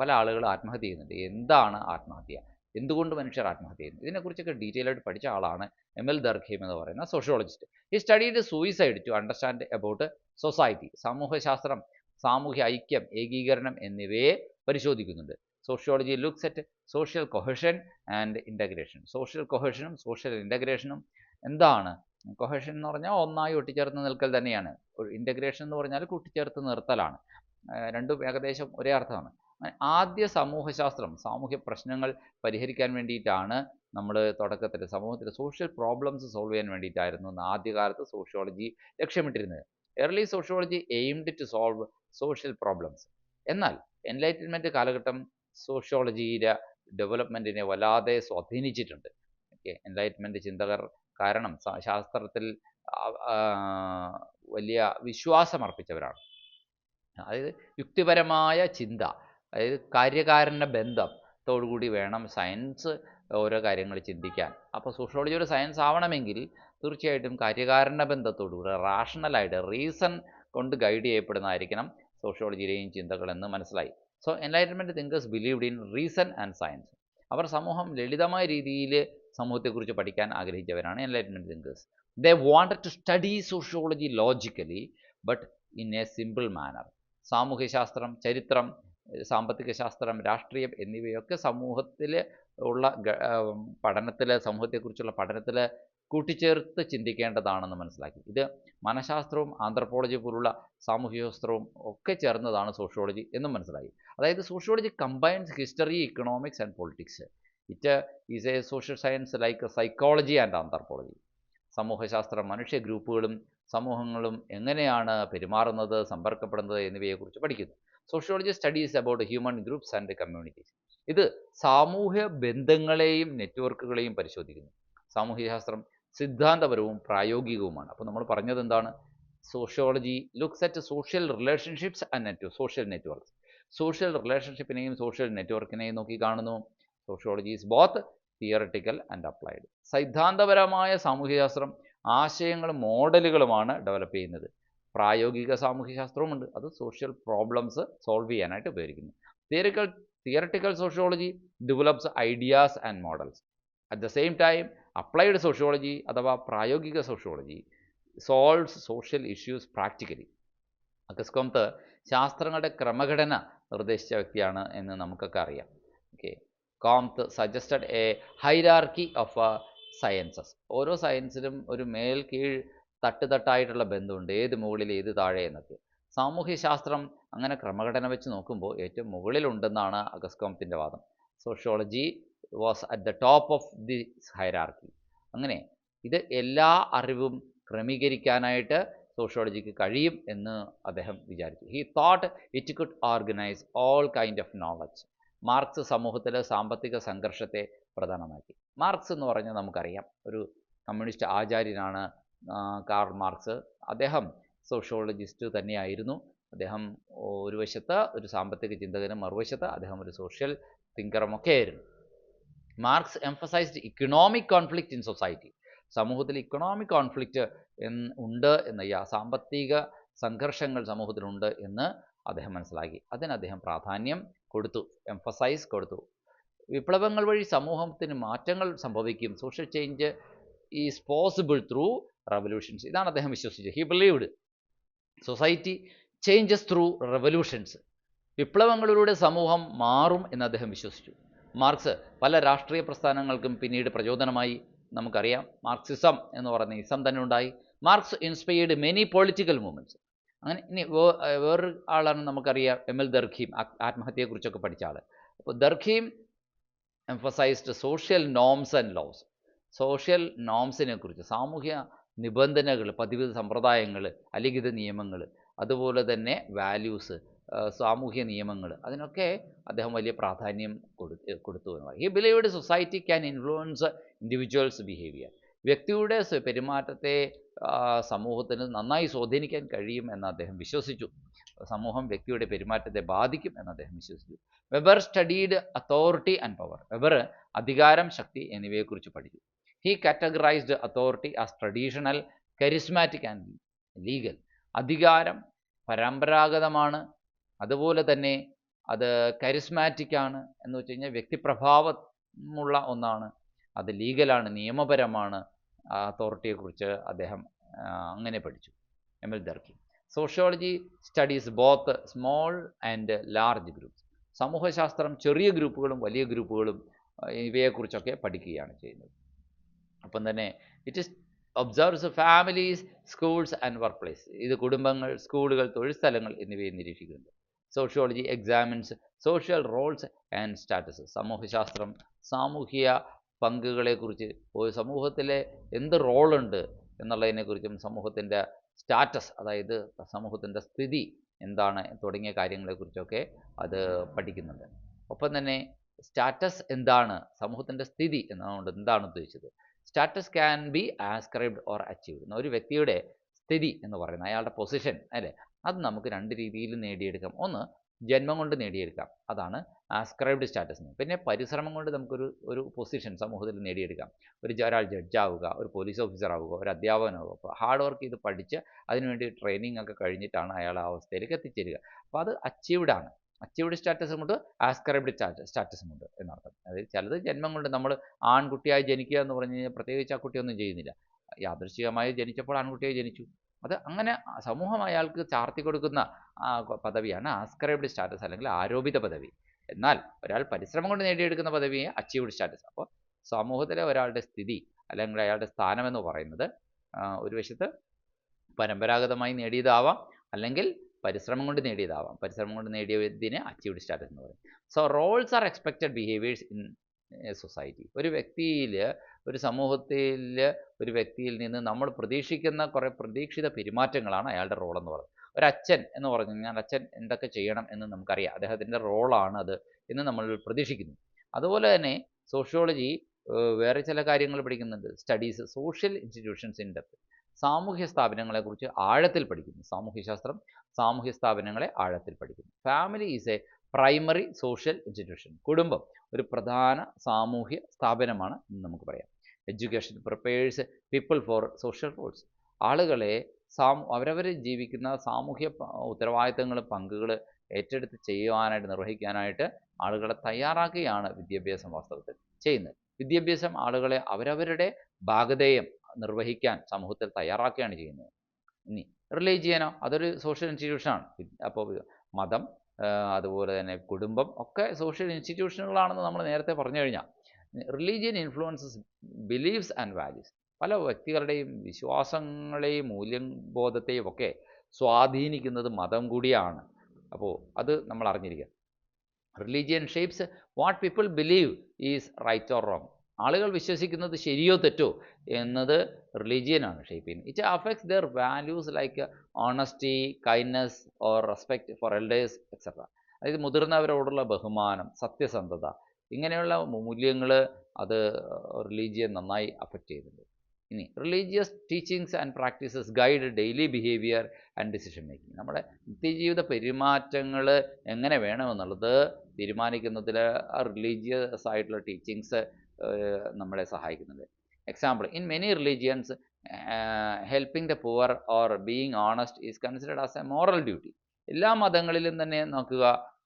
പല ആളുകൾ ആത്മഹത്യ ചെയ്യുന്നുണ്ട്, എന്താണ് ആത്മഹത്യ, എന്തുകൊണ്ട് മനുഷ്യർ ആത്മഹത്യ ചെയ്യുന്നു, ഇതിനെക്കുറിച്ചൊക്കെ ഡീറ്റെയിൽ ആയിട്ട് പഠിച്ച ആളാണ് എമൽ ദർഖീം എന്ന് പറയുന്ന സോഷ്യോളജിസ്റ്റ്. ഈ studied suicide to understand about society. സാമൂഹ്യശാസ്ത്രം സാമൂഹ്യ ഐക്യം, ഏകീകരണം എന്നിവയെ പരിശോധിക്കുന്നുണ്ട്. Sociology looks at social cohesion and integration. Social കൊഹഷനും സോഷ്യൽ ഇൻ്റഗ്രേഷനും എന്താണ്? കൊഹഷൻ എന്ന് പറഞ്ഞാൽ ഒന്നായി ഒട്ടിച്ചേർത്ത് നിൽക്കൽ തന്നെയാണ്. ഇൻ്റഗ്രേഷൻ എന്ന് പറഞ്ഞാൽ കൂട്ടിച്ചേർത്ത് നിർത്തലാണ്. രണ്ടും ഏകദേശം ഒരേ അർത്ഥമാണ്. ആദ്യ സമൂഹശാസ്ത്രം സാമൂഹ്യ പ്രശ്നങ്ങൾ പരിഹരിക്കാൻ വേണ്ടിയിട്ടാണ് നമ്മൾ തുടക്കത്തിൽ സമൂഹത്തിൽ സോഷ്യൽ പ്രോബ്ലംസ് സോൾവ് ചെയ്യാൻ വേണ്ടിയിട്ടായിരുന്നു ആദ്യകാലത്ത് സോഷ്യോളജി ലക്ഷ്യമിട്ടിരുന്നത്. Early sociology aimed to solve social problems. എന്നാൽ എൻലൈറ്റൻമെൻറ്റ് കാലഘട്ടം സോഷ്യോളജിയുടെ ഡെവലപ്മെൻറ്റിനെ വല്ലാതെ സ്വാധീനിച്ചിട്ടുണ്ട്. എൻലൈറ്റ്മെൻറ്റ് ചിന്തകർ കാരണം ശാസ്ത്രത്തിൽ വലിയ വിശ്വാസമർപ്പിച്ചവരാണ്. അതായത് യുക്തിപരമായ ചിന്ത, അതായത് കാര്യകാരണ ബന്ധത്തോടുകൂടി വേണം സയൻസ് ഓരോ കാര്യങ്ങൾ ചിന്തിക്കാൻ. അപ്പോൾ സോഷ്യോളജി ഒരു സയൻസ് ആവണമെങ്കിൽ തീർച്ചയായിട്ടും കാര്യകാരണ ബന്ധത്തോടുകൂടി റാഷണലായിട്ട് റീസൺ കൊണ്ട് ഗൈഡ് ചെയ്യപ്പെടുന്നതായിരിക്കണം സോഷ്യോളജിയിലെയും ചിന്തകളെന്ന് മനസ്സിലായി. So enlightenment thinkers believed in reason and science. അവർ സമൂഹം ലളിതമായ രീതിയിൽ സമൂഹത്തെക്കുറിച്ച് പഠിക്കാൻ ആഗ്രഹിച്ചവരാണ് enlightenment thinkers. They wanted to study sociology logically but in a simple manner. സാമൂഹ്യശാസ്ത്രം, ചരിത്രം, സാമ്പത്തിക ശാസ്ത്രം, രാഷ്ട്രീയം എന്നിവയൊക്കെ സമൂഹത്തിൽ ഉള്ള പഠനത്തിൽ, സമൂഹത്തെക്കുറിച്ചുള്ള പഠനത്തിൽ കൂട്ടിച്ചേർത്ത് ചിന്തിക്കേണ്ടതാണെന്ന് മനസ്സിലാക്കി. ഇത് മനഃശാസ്ത്രവും ആന്ത്രപ്പോളജി പോലുള്ള സാമൂഹ്യശാസ്ത്രവും ഒക്കെ ചേർന്നതാണ് സോഷ്യോളജി എന്നും മനസ്സിലായി. അതായത് sociology combines history, economics and politics. It is a social science like psychology and anthropology. സമൂഹശാസ്ത്രം മനുഷ്യ ഗ്രൂപ്പുകളും സമൂഹങ്ങളും എങ്ങനെയാണ് പെരുമാറുന്നത്, സമ്പർക്കപ്പെടുന്നത് എന്നിവയെക്കുറിച്ച് പഠിക്കുന്നു. Sociology studies about human groups and communities. ഇത് സാമൂഹ്യ ബന്ധങ്ങളെയും നെറ്റ്വർക്കുകളെയും പരിശോധിക്കുന്നു. സാമൂഹ്യശാസ്ത്രം സിദ്ധാന്തപരവും പ്രായോഗികവുമാണ്. അപ്പോൾ നമ്മൾ പറഞ്ഞത് എന്താണ്? Sociology looks at social relationships and social networks. Social റിലേഷൻഷിപ്പിനെയും സോഷ്യൽ നെറ്റ്വർക്കിനെയും നോക്കി കാണുന്നു. Sociology is both theoretical and applied. സൈദ്ധാന്തപരമായ സാമൂഹ്യശാസ്ത്രം ആശയങ്ങളും മോഡലുകളുമാണ് ഡെവലപ്പ് ചെയ്യുന്നത്. പ്രായോഗിക സാമൂഹ്യശാസ്ത്രവുമുണ്ട്, അത് സോഷ്യൽ പ്രോബ്ലംസ് സോൾവ് ചെയ്യാനായിട്ട് ഉപയോഗിക്കുന്നു. Theoretical sociology develops ideas and models. At the same time applied sociology അഥവാ പ്രായോഗിക sociology solves social issues practically. Auguste Comte ശാസ്ത്രങ്ങളുടെ ക്രമഘടന നിർദ്ദേശിച്ച വ്യക്തിയാണ് എന്ന് നമുക്കൊക്കെ അറിയാം. Okay, Comte suggested a hierarchy of sciences. ഓരോ സയൻസിലും ഒരു മേൽ കീഴ് തട്ടുതട്ടായിട്ടുള്ള ബന്ധമുണ്ട്, ഏത് മുകളിൽ ഏത് താഴെ എന്നൊക്കെ. സാമൂഹ്യശാസ്ത്രം അങ്ങനെ ക്രമഘടന വെച്ച് നോക്കുമ്പോൾ ഏറ്റവും മുകളിലുണ്ടെന്നാണ് അഗസ്കോംത്തിൻ്റെ വാദം. Sociology was at the top of the hierarchy. അങ്ങനെ ഇത് എല്ലാ അറിവും ക്രമീകരിക്കാനായിട്ട് സോഷ്യോളജിക്ക് കഴിയും എന്ന് അദ്ദേഹം വിചാരിച്ചു. He thought it could organise all kind of knowledge. Marks സമൂഹത്തിലെ സാമ്പത്തിക സംഘർഷത്തെ പ്രധാനമാക്കി. മാർക്സ് എന്ന് പറഞ്ഞാൽ നമുക്കറിയാം, ഒരു കമ്മ്യൂണിസ്റ്റ് ആചാര്യനാണ് കാർൾ മാർക്സ്. അദ്ദേഹം സോഷ്യോളജിസ്റ്റ് തന്നെയായിരുന്നു. അദ്ദേഹം ഒരു വശത്ത് ഒരു സാമ്പത്തിക ചിന്തകനും മറുവശത്ത് അദ്ദേഹം ഒരു സോഷ്യൽ തിങ്കറുമൊക്കെ ആയിരുന്നു. Marks emphasised economic conflict in society. സമൂഹത്തിൽ ഇക്കണോമിക് കോൺഫ്ലിക്റ്റ് ഉണ്ട് എന്ന്, സാമ്പത്തിക സംഘർഷങ്ങൾ സമൂഹത്തിലുണ്ട് എന്ന് അദ്ദേഹം മനസ്സിലാക്കി. അതിന് അദ്ദേഹം പ്രാധാന്യം കൊടുത്തു, എംഫസൈസ് കൊടുത്തു. വിപ്ലവങ്ങൾ വഴി സമൂഹത്തിന് മാറ്റങ്ങൾ സംഭവിക്കും. Social change is possible through revolutions. ഇതാണ് അദ്ദേഹം വിശ്വസിച്ചത്. He believed society changes through revolutions. വിപ്ലവങ്ങളിലൂടെ സമൂഹം മാറും എന്ന് അദ്ദേഹം വിശ്വസിച്ചു. മാർക്സ് പല രാഷ്ട്രീയ പ്രസ്ഥാനങ്ങൾക്കും പിന്നീട് പ്രചോദനമായി. നമുക്കറിയാം, മാർക്സിസം എന്ന് പറയുന്ന ഇസം തന്നെ ഉണ്ടായി. Marks inspired many political movements. അങ്ങനെ ഇനി വേറൊരു ആളാണ് നമുക്കറിയാം, എമിൽ ദർഖീം, ആത്മഹത്യയെക്കുറിച്ചൊക്കെ പഠിച്ച ആൾ. അപ്പോൾ Durkheim emphasised social norms and laws. Social നോംസിനെ കുറിച്ച്, സാമൂഹ്യ നിബന്ധനകൾ, പതിവ് സമ്പ്രദായങ്ങൾ, അലിഖിത നിയമങ്ങൾ, അതുപോലെ തന്നെ വാല്യൂസ്, സാമൂഹ്യ നിയമങ്ങൾ, അതിനൊക്കെ അദ്ദേഹം വലിയ പ്രാധാന്യം കൊടുത്തു എന്ന് പറയും. He believed society can influence individuals behaviour. വ്യക്തിയുടെ പെരുമാറ്റത്തെ സമൂഹത്തിന് നന്നായി സ്വാധീനിക്കാൻ കഴിയും എന്ന് അദ്ദേഹം വിശ്വസിച്ചു. സമൂഹം വ്യക്തിയുടെ പെരുമാറ്റത്തെ ബാധിക്കും എന്ന് അദ്ദേഹം വിശ്വസിച്ചു. Weber studied authority and power. Weber അധികാരം, ശക്തി എന്നിവയെക്കുറിച്ച് പഠിച്ചു. He categorised authority as traditional, charismatic and legal. അധികാരം പരമ്പരാഗതമാണ്, അതുപോലെ തന്നെ അത് കരിസ്മാറ്റിക് ആണ്. എന്ന് വെച്ച് കഴിഞ്ഞാൽ വ്യക്തിപ്രഭാവമുള്ള ഒന്നാണ്. അത് ലീഗലാണ്, നിയമപരമാണ്. അതോറിറ്റിയെക്കുറിച്ച് അദ്ദേഹം അങ്ങനെ പഠിച്ചു, Emile Durkheim. Sociology studies both small and large groups. സമൂഹശാസ്ത്രം ചെറിയ ഗ്രൂപ്പുകളും വലിയ ഗ്രൂപ്പുകളും ഇവയെക്കുറിച്ചൊക്കെ പഠിക്കുകയാണ് ചെയ്യുന്നത്. അപ്പം തന്നെ it is observes families, schools and work place. ഇത് കുടുംബങ്ങൾ, സ്കൂളുകൾ, തൊഴിൽ സ്ഥലങ്ങൾ എന്നിവയെ നിരീക്ഷിക്കുന്നുണ്ട്. Sociology examines social roles and status. സമൂഹശാസ്ത്രം സാമൂഹിക പങ്കുകളെക്കുറിച്ച്, ഒരു സമൂഹത്തിലെ എന്ത് റോളുണ്ട് എന്നുള്ളതിനെക്കുറിച്ചും സമൂഹത്തിൻ്റെ സ്റ്റാറ്റസ്, അതായത് സമൂഹത്തിൻ്റെ സ്ഥിതി എന്താണ് തുടങ്ങിയ കാര്യങ്ങളെക്കുറിച്ചൊക്കെ അത് പഠിക്കുന്നുണ്ട്. ഒപ്പം തന്നെ സ്റ്റാറ്റസ് എന്താണ്, സമൂഹത്തിൻ്റെ സ്ഥിതി എന്നതുകൊണ്ട് എന്താണ് ഉദ്ദേശിച്ചത്? Status can be ascribed or achieved. ഒരു വ്യക്തിയുടെ സ്ഥിതി എന്ന് പറയുന്നത്, അയാളുടെ പൊസിഷൻ അല്ലേ, അത് നമുക്ക് രണ്ട് രീതിയിൽ നേടിയെടുക്കാം. ഒന്ന് ജന്മം കൊണ്ട് നേടിയെടുക്കാം, അതാണ് ആസ്ക്രൈബ്ഡ് സ്റ്റാറ്റസ് എന്ന്. പിന്നെ പരിശ്രമം കൊണ്ട് നമുക്കൊരു പൊസിഷൻ സമൂഹത്തിൽ നേടിയെടുക്കാം. ഒരാൾ ജഡ്ജാവുക, ഒരു പോലീസ് ഓഫീസർ ആവുക, ഒരു അധ്യാപകനാവുക. അപ്പോൾ ഹാർഡ് വർക്ക് ചെയ്ത് പഠിച്ച് അതിനുവേണ്ടി ട്രെയിനിങ് ഒക്കെ കഴിഞ്ഞിട്ടാണ് അയാൾ ആ അവസ്ഥയിലേക്ക് എത്തിച്ചേരുക. അപ്പോൾ അത് അച്ചീവ്ഡ് ആണ്. അച്ചീവ്ഡ് സ്റ്റാറ്റസും കൊണ്ട് ആസ്ക്രൈബ്ഡ് സ്റ്റാറ്റസും ഉണ്ട് എന്നർത്ഥം. അതായത് ചിലത് ജന്മം കൊണ്ട്, നമ്മൾ ആൺകുട്ടിയായി ജനിക്കുക എന്ന് പറഞ്ഞു കഴിഞ്ഞാൽ പ്രത്യേകിച്ച് ആ കുട്ടിയൊന്നും ചെയ്യുന്നില്ല, യാദൃശ്ചികമായി ജനിച്ചപ്പോൾ ആൺകുട്ടിയായി ജനിച്ചു. അത് അങ്ങനെ സമൂഹം അയാൾക്ക് ചാർത്തി കൊടുക്കുന്ന പദവിയാണ് ആസ്ക്രൈബ്ഡ് സ്റ്റാറ്റസ്, അല്ലെങ്കിൽ ആരോപിത പദവി. എന്നാൽ ഒരാൾ പരിശ്രമം കൊണ്ട് നേടിയെടുക്കുന്ന പദവിയെ അച്ചീവ്ഡ് സ്റ്റാറ്റസ്. അപ്പോൾ സമൂഹത്തിലെ ഒരാളുടെ സ്ഥിതി അല്ലെങ്കിൽ അയാളുടെ സ്ഥാനമെന്ന് പറയുന്നത് ഒരു വശത്ത് പരമ്പരാഗതമായി നേടിയതാവാം, അല്ലെങ്കിൽ പരിശ്രമം കൊണ്ട് നേടിയതാവാം. പരിശ്രമം കൊണ്ട് നേടിയതിനെ അച്ചീവ്ഡ് സ്റ്റാറ്റസ് എന്ന് പറയും. So roles are expected behaviours in society. ഒരു വ്യക്തിയിൽ, ഒരു സമൂഹത്തിൽ ഒരു വ്യക്തിയിൽ നിന്ന് നമ്മൾ പ്രതീക്ഷിക്കുന്ന കുറേ പ്രതീക്ഷിത പെരുമാറ്റങ്ങളാണ് അയാളുടെ റോളെന്ന് പറയുന്നത്. ഒരച്ഛൻ എന്ന് പറഞ്ഞു കഴിഞ്ഞാൽ അച്ഛൻ എന്തൊക്കെ ചെയ്യണം എന്ന് നമുക്കറിയാം, അദ്ദേഹത്തിൻ്റെ റോളാണ് അത് എന്ന് നമ്മൾ പ്രതീക്ഷിക്കുന്നു. അതുപോലെ തന്നെ സോഷ്യോളജി വേറെ ചില കാര്യങ്ങൾ പഠിക്കുന്നുണ്ട്. Studies social institutions in depth. സാമൂഹ്യ സ്ഥാപനങ്ങളെക്കുറിച്ച് ആഴത്തിൽ പഠിക്കുന്നു. സാമൂഹ്യശാസ്ത്രം സാമൂഹ്യ സ്ഥാപനങ്ങളെ ആഴത്തിൽ പഠിക്കുന്നു. Family is a primary social institution. കുടുംബം ഒരു പ്രധാന സാമൂഹ്യ സ്ഥാപനമാണ് എന്ന് നമുക്ക് പറയാം. Education prepares people for social roles. ആളുകളെ അവരവർ ജീവിക്കുന്ന സാമൂഹ്യ ഉത്തരവാദിത്തങ്ങൾ, പങ്കുകൾ ഏറ്റെടുത്ത് ചെയ്യുവാനായിട്ട്, നിർവഹിക്കാനായിട്ട് ആളുകളെ തയ്യാറാക്കുകയാണ് വിദ്യാഭ്യാസം വാസ്തവത്തിൽ ചെയ്യുന്നത്. വിദ്യാഭ്യാസം ആളുകളെ അവരവരുടെ ഭാഗധേയം നിർവഹിക്കാൻ സമൂഹത്തിൽ തയ്യാറാക്കുകയാണ് ചെയ്യുന്നത്. ഇനി റിലീജിയനോ, അതൊരു സോഷ്യൽ ഇൻസ്റ്റിറ്റ്യൂഷനാണ്. അപ്പോൾ മതം, അതുപോലെ തന്നെ കുടുംബം ഒക്കെ സോഷ്യൽ ഇൻസ്റ്റിറ്റ്യൂഷനുകളാണെന്ന് നമ്മൾ നേരത്തെ പറഞ്ഞു കഴിഞ്ഞാൽ, religion influences beliefs and values. പല വ്യക്തികളുടെയും വിശ്വാസങ്ങളെയും മൂല്യബോധത്തെയും ഒക്കെ സ്വാധീനിക്കുന്നത് മതം കൂടിയാണ്. അപ്പോൾ അത് നമ്മൾ അറിഞ്ഞിരിക്കുക. Religion shapes what people believe is right or wrong. ആളുകൾ വിശ്വസിക്കുന്നത് ശരിയോ തെറ്റോ എന്നത് റിലീജിയനാണ് ഷേപ്പ് ചെയ്യുന്നത്. It affects their values like honesty, kindness or respect for elders etcetera. അതായത് മുതിർന്നവരോടുള്ള ബഹുമാനം, സത്യസന്ധത, ഇങ്ങനെയുള്ള മൂല്യങ്ങൾ അത് റിലീജിയൻ നന്നായി അഫക്റ്റ് ചെയ്യുന്നുണ്ട്. ഇനി religious teachings and practices guide daily behaviour and decision making. നമ്മുടെ നിത്യജീവിത പെരുമാറ്റങ്ങൾ എങ്ങനെ വേണമെന്നുള്ളത് തീരുമാനിക്കുന്നതിൽ ആ റിലീജിയസ് ആയിട്ടുള്ള ടീച്ചിങ്സ് നമ്മളെ സഹായിക്കുന്നുണ്ട്. Example, in many religions helping the poor or being honest is considered as A moral duty. എല്ലാ മതങ്ങളിലും തന്നെ നോക്കുക,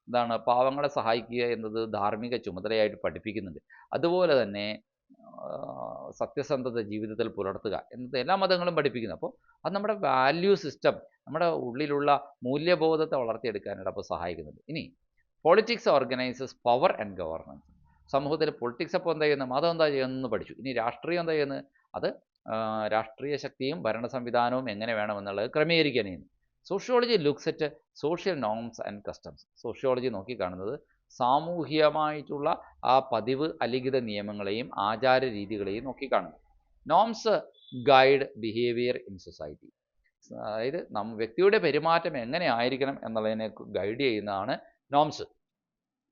എന്താണ്, പാവങ്ങളെ സഹായിക്കുക എന്നത് ധാർമ്മിക ചുമതലയായിട്ട് പഠിപ്പിക്കുന്നുണ്ട്. അതുപോലെ തന്നെ സത്യസന്ധത ജീവിതത്തിൽ പുലർത്തുക എന്നത് എല്ലാ മതങ്ങളും പഠിപ്പിക്കുന്നു. അപ്പോൾ അത് നമ്മുടെ വാല്യൂ സിസ്റ്റം, നമ്മുടെ ഉള്ളിലുള്ള മൂല്യബോധത്തെ വളർത്തിയെടുക്കാനായിട്ട് അപ്പോൾ സഹായിക്കുന്നുണ്ട്. ഇനി politics organises power and governance. സമൂഹത്തിൽ പൊളിറ്റിക്സ് അപ്പോൾ എന്താ ചെയ്യുന്നത്, മതം എന്താ ചെയ്യുന്നതെന്ന് പഠിച്ചു. ഇനി രാഷ്ട്രീയം എന്താ ചെയ്യുന്നത്, അത് രാഷ്ട്രീയ ശക്തിയും ഭരണ സംവിധാനവും എങ്ങനെ വേണമെന്നുള്ളത് ക്രമീകരിക്കാൻ ചെയ്യുന്നു. Sociology looks at social norms and customs. Sociology നോക്കിക്കാണുന്നത് സാമൂഹികമായിട്ടുള്ള ആ പതിവ് അലിഖിത നിയമങ്ങളെയും ആചാര രീതികളെയും നോക്കിക്കാണുന്നു. Norms guide behaviour in society. അതായത് വ്യക്തിയുടെ പെരുമാറ്റം എങ്ങനെ ആയിരിക്കണം എന്നുള്ളതിനെ ഗൈഡ് ചെയ്യുന്നതാണ് നോംസ്.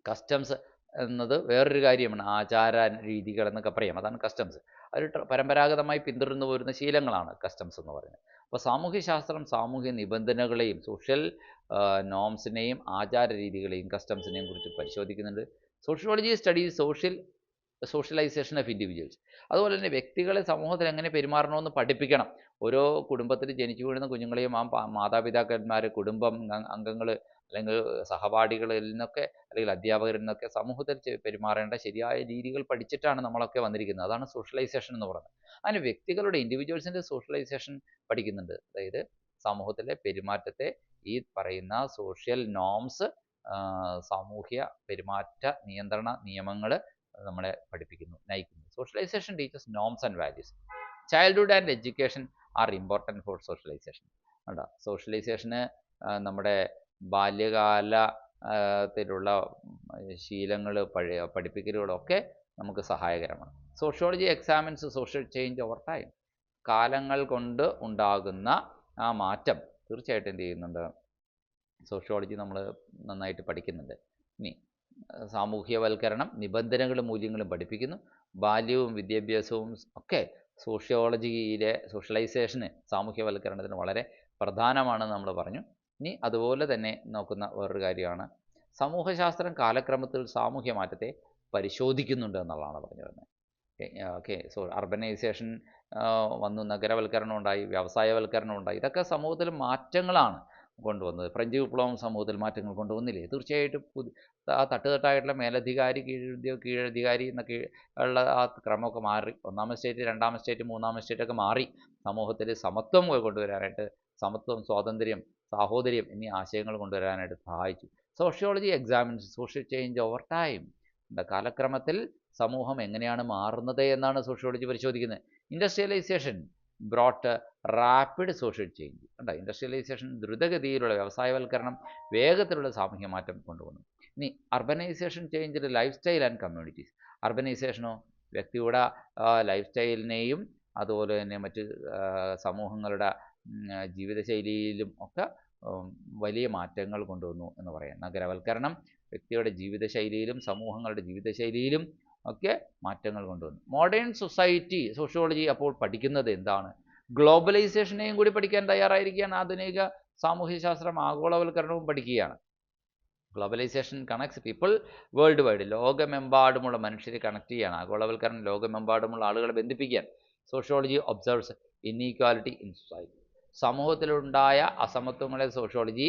കസ്റ്റംസ് എന്നത് വേറൊരു കാര്യമാണ്, ആചാര രീതികൾ എന്നൊക്കെ പറയാം, അതാണ് കസ്റ്റംസ്. ഒരു പരമ്പരാഗതമായി പിന്തുടർന്നു പോരുന്ന ശീലങ്ങളാണ് കസ്റ്റംസ് എന്ന് പറയുന്നത്. അപ്പോൾ സാമൂഹ്യശാസ്ത്രം സാമൂഹ്യ നിബന്ധനകളെയും സോഷ്യൽ നോംസിനെയും ആചാര രീതികളെയും കസ്റ്റംസിനെയും കുറിച്ച് പരിശോധിക്കുന്നുണ്ട്. Sociology studies socialisation of individuals. അതുപോലെ തന്നെ വ്യക്തികളെ സമൂഹത്തിൽ എങ്ങനെ പെരുമാറണമെന്ന് പഠിപ്പിക്കണം. ഓരോ കുടുംബത്തിൽ ജനിച്ചു വീഴുന്ന കുഞ്ഞുങ്ങളെയും മാതാപിതാക്കന്മാർ, കുടുംബം അംഗങ്ങൾ, അല്ലെങ്കിൽ സഹപാഠികളിൽ നിന്നൊക്കെ, അല്ലെങ്കിൽ അധ്യാപകരിൽ നിന്നൊക്കെ സമൂഹത്തിൽ പെരുമാറേണ്ട ശരിയായ രീതികൾ പഠിച്ചിട്ടാണ് നമ്മളൊക്കെ വന്നിരിക്കുന്നത്. അതാണ് സോഷ്യലൈസേഷൻ എന്ന് പറയുന്നത്. അങ്ങനെ വ്യക്തികളുടെ ഇൻഡിവിജ്വൽസിൻ്റെ സോഷ്യലൈസേഷൻ പഠിക്കുന്നുണ്ട്. അതായത് സമൂഹത്തിലെ പെരുമാറ്റത്തെ ഈ പറയുന്ന സോഷ്യൽ നോംസ്, സാമൂഹ്യ പെരുമാറ്റ നിയന്ത്രണ നിയമങ്ങൾ നമ്മളെ പഠിപ്പിക്കുന്നു, നയിക്കുന്നു. Socialisation teachers norms and values. Childhood and education are important for socialisation. ഉണ്ടോ, സോഷ്യലൈസേഷന് നമ്മുടെ ബാല്യകാലത്തിലുള്ള ശീലങ്ങൾ പഠിപ്പിക്കലുകളൊക്കെ നമുക്ക് സഹായകരമാണ്. Sociology examines social change over time. കാലങ്ങൾ കൊണ്ട് ഉണ്ടാകുന്ന ആ മാറ്റം തീർച്ചയായിട്ടും എന്ത് ചെയ്യുന്നുണ്ട്, സോഷ്യോളജി നമ്മൾ നന്നായിട്ട് പഠിക്കുന്നുണ്ട്. ഇനി സാമൂഹ്യവൽക്കരണം, നിബന്ധനകളും മൂല്യങ്ങളും പഠിപ്പിക്കുന്നു. ബാല്യവും വിദ്യാഭ്യാസവും ഒക്കെ സോഷ്യോളജിയിലെ സോഷ്യലൈസേഷന്, സാമൂഹ്യവൽക്കരണത്തിന് വളരെ പ്രധാനമാണെന്ന് നമ്മൾ പറഞ്ഞു. ഇനി അതുപോലെ തന്നെ നോക്കുന്ന വേറൊരു കാര്യമാണ്, സമൂഹശാസ്ത്രം കാലക്രമത്തിൽ സാമൂഹ്യ മാറ്റത്തെ പരിശോധിക്കുന്നുണ്ട് എന്നുള്ളതാണ് പറഞ്ഞു വരുന്നത്. ഓക്കെ, സോ അർബനൈസേഷൻ വന്നു, നഗരവൽക്കരണം ഉണ്ടായി, വ്യവസായവൽക്കരണം ഉണ്ടായി. ഇതൊക്കെ സമൂഹത്തിൽ മാറ്റങ്ങളാണ് കൊണ്ടുവന്നത്. ഫ്രഞ്ച് വിപ്ലവം സമൂഹത്തിൽ മാറ്റങ്ങൾ കൊണ്ടുവന്നില്ലേ? തീർച്ചയായിട്ടും ആ തട്ടുതട്ടായിട്ടുള്ള മേലധികാരി, കീഴധികാരി എന്നൊക്കെ ഉള്ള ആ ക്രമമൊക്കെ മാറി. ഒന്നാമത്തെ സ്റ്റേറ്റ്, രണ്ടാമത്തെ സ്റ്റേറ്റ്, മൂന്നാമത്തെ സ്റ്റേറ്റൊക്കെ മാറി. സമൂഹത്തിൽ സമത്വം കൊണ്ടുവരാനായിട്ട്, സമത്വം, സ്വാതന്ത്ര്യം, സാഹോദര്യം എന്നീ ആശയങ്ങൾ കൊണ്ടുവരാനായിട്ട് സഹായിച്ചു. Sociology examines social change over time. കാലക്രമത്തിൽ സമൂഹം എങ്ങനെയാണ് മാറുന്നത് എന്നാണ് സോഷ്യോളജി പരിശോധിക്കുന്നത്. Industrialisation brought rapid social change. കണ്ടോ, ഇൻഡസ്ട്രിയലൈസേഷൻ ദ്രുതഗതിയിലുള്ള വ്യവസായവൽക്കരണം വേഗത്തിലുള്ള സാമൂഹ്യ മാറ്റം കൊണ്ടുവന്നു. ഇനി urbanisation change life style and communities. അർബനൈസേഷനോ വ്യക്തിയുടെ ലൈഫ് സ്റ്റൈലിനെയും അതുപോലെ തന്നെ മറ്റ് സമൂഹങ്ങളുടെ ജീവിതശൈലിയിലും ഒക്കെ വലിയ മാറ്റങ്ങൾ കൊണ്ടുവന്നു എന്ന് പറയാം. നഗരവൽക്കരണം വ്യക്തിയുടെ ജീവിതശൈലിയിലും സമൂഹങ്ങളുടെ ജീവിതശൈലിയിലും ഒക്കെ മാറ്റങ്ങൾ കൊണ്ടുവന്നു. മോഡേൺ സൊസൈറ്റി സോഷ്യോളജി അപ്പോൾ പഠിക്കുന്നത് എന്താണ്? ഗ്ലോബലൈസേഷനെയും കൂടി പഠിക്കാൻ തയ്യാറായിരിക്കുകയാണ്. ആധുനിക സാമൂഹ്യശാസ്ത്രം ആഗോളവൽക്കരണവും പഠിക്കുകയാണ്. Globalisation connects people world wide. ലോകമെമ്പാടുമുള്ള മനുഷ്യരെ കണക്ട് ചെയ്യുകയാണ്. ആഗോളവൽക്കരണം ലോകമെമ്പാടുമുള്ള ആളുകളെ ബന്ധിപ്പിക്കാൻ. Sociology observes inequality in society. സമൂഹത്തിലുണ്ടായ അസമത്വങ്ങളെ സോഷ്യോളജി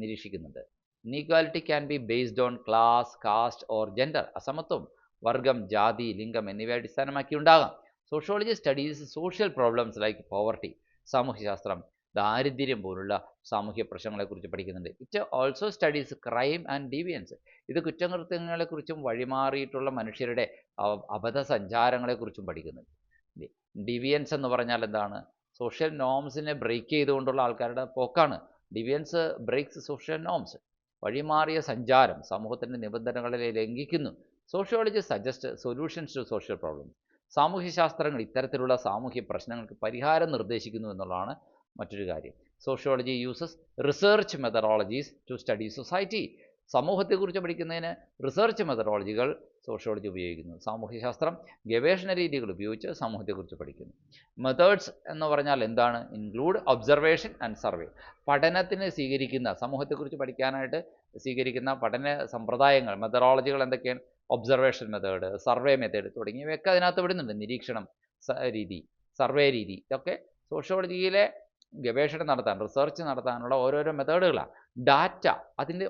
നിരീക്ഷിക്കുന്നുണ്ട്. Inequality can be based on class, caste or gender. അസമത്വം വർഗം, ജാതി, ലിംഗം എന്നിവയെ അടിസ്ഥാനമാക്കി ഉണ്ടാകാം. Sociology studies social problems like poverty. സാമൂഹ്യശാസ്ത്രം ദാരിദ്ര്യം പോലുള്ള സാമൂഹ്യ പ്രശ്നങ്ങളെക്കുറിച്ച് പഠിക്കുന്നുണ്ട്. It also studies crime and deviance. ഇത് കുറ്റകൃത്യങ്ങളെക്കുറിച്ചും വഴിമാറിയിട്ടുള്ള മനുഷ്യരുടെ അബദ്ധ സഞ്ചാരങ്ങളെക്കുറിച്ചും പഠിക്കുന്നുണ്ട്. ഡിവിയൻസ് എന്ന് പറഞ്ഞാൽ എന്താണ്? സോഷ്യൽ നോംസിനെ ബ്രേക്ക് ചെയ്തുകൊണ്ടുള്ള ആൾക്കാരുടെ പോക്കാണ്. Deviance breaks social norms. വഴിമാറിയ സഞ്ചാരം സമൂഹത്തിൻ്റെ നിബന്ധനകളെ ലംഘിക്കുന്നു. Sociology suggest solutions to social problems. സാമൂഹ്യശാസ്ത്രങ്ങൾ ഇത്തരത്തിലുള്ള സാമൂഹ്യ പ്രശ്നങ്ങൾക്ക് പരിഹാരം നിർദ്ദേശിക്കുന്നു എന്നുള്ളതാണ് മറ്റൊരു കാര്യം. Sociology uses research methodologies to study society. സമൂഹത്തെക്കുറിച്ച് പഠിക്കുന്നതിന് റിസർച്ച് മെത്തഡോളജികൾ സോഷ്യോളജി ഉപയോഗിക്കുന്നു. സാമൂഹ്യശാസ്ത്രം ഗവേഷണ രീതികൾ ഉപയോഗിച്ച് സമൂഹത്തെക്കുറിച്ച് പഠിക്കുന്നു. മെത്തേഡ്സ് എന്ന് പറഞ്ഞാൽ എന്താണ്? Include observation and survey. പഠനത്തിന് സ്വീകരിക്കുന്ന, സമൂഹത്തെക്കുറിച്ച് പഠിക്കാനായിട്ട് സ്വീകരിക്കുന്ന പഠന സമ്പ്രദായങ്ങൾ, മെത്തഡോളജികൾ എന്തൊക്കെയാണ്? ഒബ്സർവേഷൻ മെത്തേഡ്, സർവേ മെത്തേഡ് തുടങ്ങിയവയൊക്കെ അതിനകത്ത് വിടുന്നുണ്ട്. നിരീക്ഷണം രീതി, സർവേ രീതി, ഇതൊക്കെ സോഷ്യോളജിയിലെ ഗവേഷണം നടത്താൻ, റിസർച്ച് നടത്താനുള്ള ഓരോരോ മെത്തേഡുകളാണ്. ഡാറ്റ,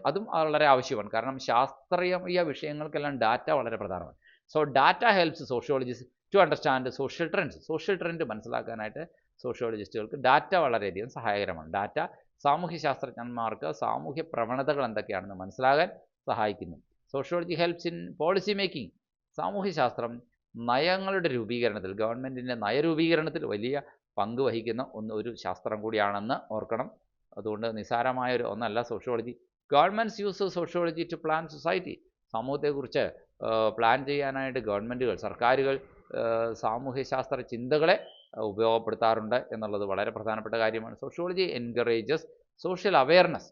അതും വളരെ ആവശ്യമാണ്. കാരണം ശാസ്ത്രീയ വിഷയങ്ങൾക്കെല്ലാം ഡാറ്റ വളരെ പ്രധാനമാണ്. So data helps sociologist to understand social trends. Social trend മനസ്സിലാക്കാനായിട്ട് സോഷ്യോളജിസ്റ്റുകൾക്ക് ഡാറ്റ വളരെയധികം സഹായകരമാണ്. ഡാറ്റ സാമൂഹ്യശാസ്ത്രജ്ഞന്മാർക്ക് സാമൂഹ്യ പ്രവണതകൾ എന്തൊക്കെയാണെന്ന് മനസ്സിലാകാൻ സഹായിക്കുന്നു. Sociology helps in policy making. സാമൂഹ്യശാസ്ത്രം നയങ്ങളുടെ രൂപീകരണത്തിൽ, ഗവൺമെൻറ്റിൻ്റെ നയരൂപീകരണത്തിൽ വലിയ പങ്ക് വഹിക്കുന്ന ഒരു ശാസ്ത്രം കൂടിയാണെന്ന് ഓർക്കണം. അതുകൊണ്ട് നിസ്സാരമായ ഒന്നല്ല sociology. Governments use sociology to plan society. സമൂഹത്തെക്കുറിച്ച് പ്ലാൻ ചെയ്യാനായിട്ട് ഗവൺമെൻറ്റുകൾ, സർക്കാരുകൾ സാമൂഹ്യശാസ്ത്ര ചിന്തകളെ ഉപയോഗപ്പെടുത്താറുണ്ട് എന്നുള്ളത് വളരെ പ്രധാനപ്പെട്ട കാര്യമാണ്. Sociology encourages social awareness.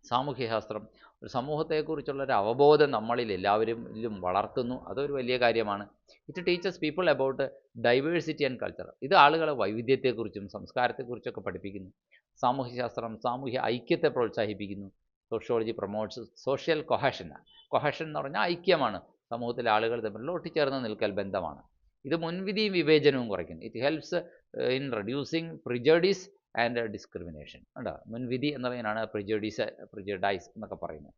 സാമൂഹ്യശാസ്ത്രം ഒരു സമൂഹത്തെക്കുറിച്ചുള്ളൊരു അവബോധം നമ്മളിൽ എല്ലാവരിലും വളർത്തുന്നു. അതൊരു വലിയ കാര്യമാണ്. It teaches people about diversity and culture. ഇത് ആളുകളെ വൈവിധ്യത്തെക്കുറിച്ചും സംസ്കാരത്തെക്കുറിച്ചൊക്കെ പഠിപ്പിക്കുന്നു. സാമൂഹ്യശാസ്ത്രം സാമൂഹ്യ ഐക്യത്തെ പ്രോത്സാഹിപ്പിക്കുന്നു. Sociology promotes social cohesion. Cohesion എന്ന് പറഞ്ഞാൽ ഐക്യമാണ്, സമൂഹത്തിലെ ആളുകൾ തമ്മിലുള്ള ഒട്ടിച്ചേർന്ന് നിൽക്കൽ ബന്ധമാണ്. ഇത് മുൻവിധിയും വിവേചനവും കുറയ്ക്കുന്നു. It helps in reducing prejudice and discrimination. ഉണ്ടോ? മുൻവിധി എന്നതിനാണ് പ്രിജഡൈസ് എന്നൊക്കെ പറയുന്നത്.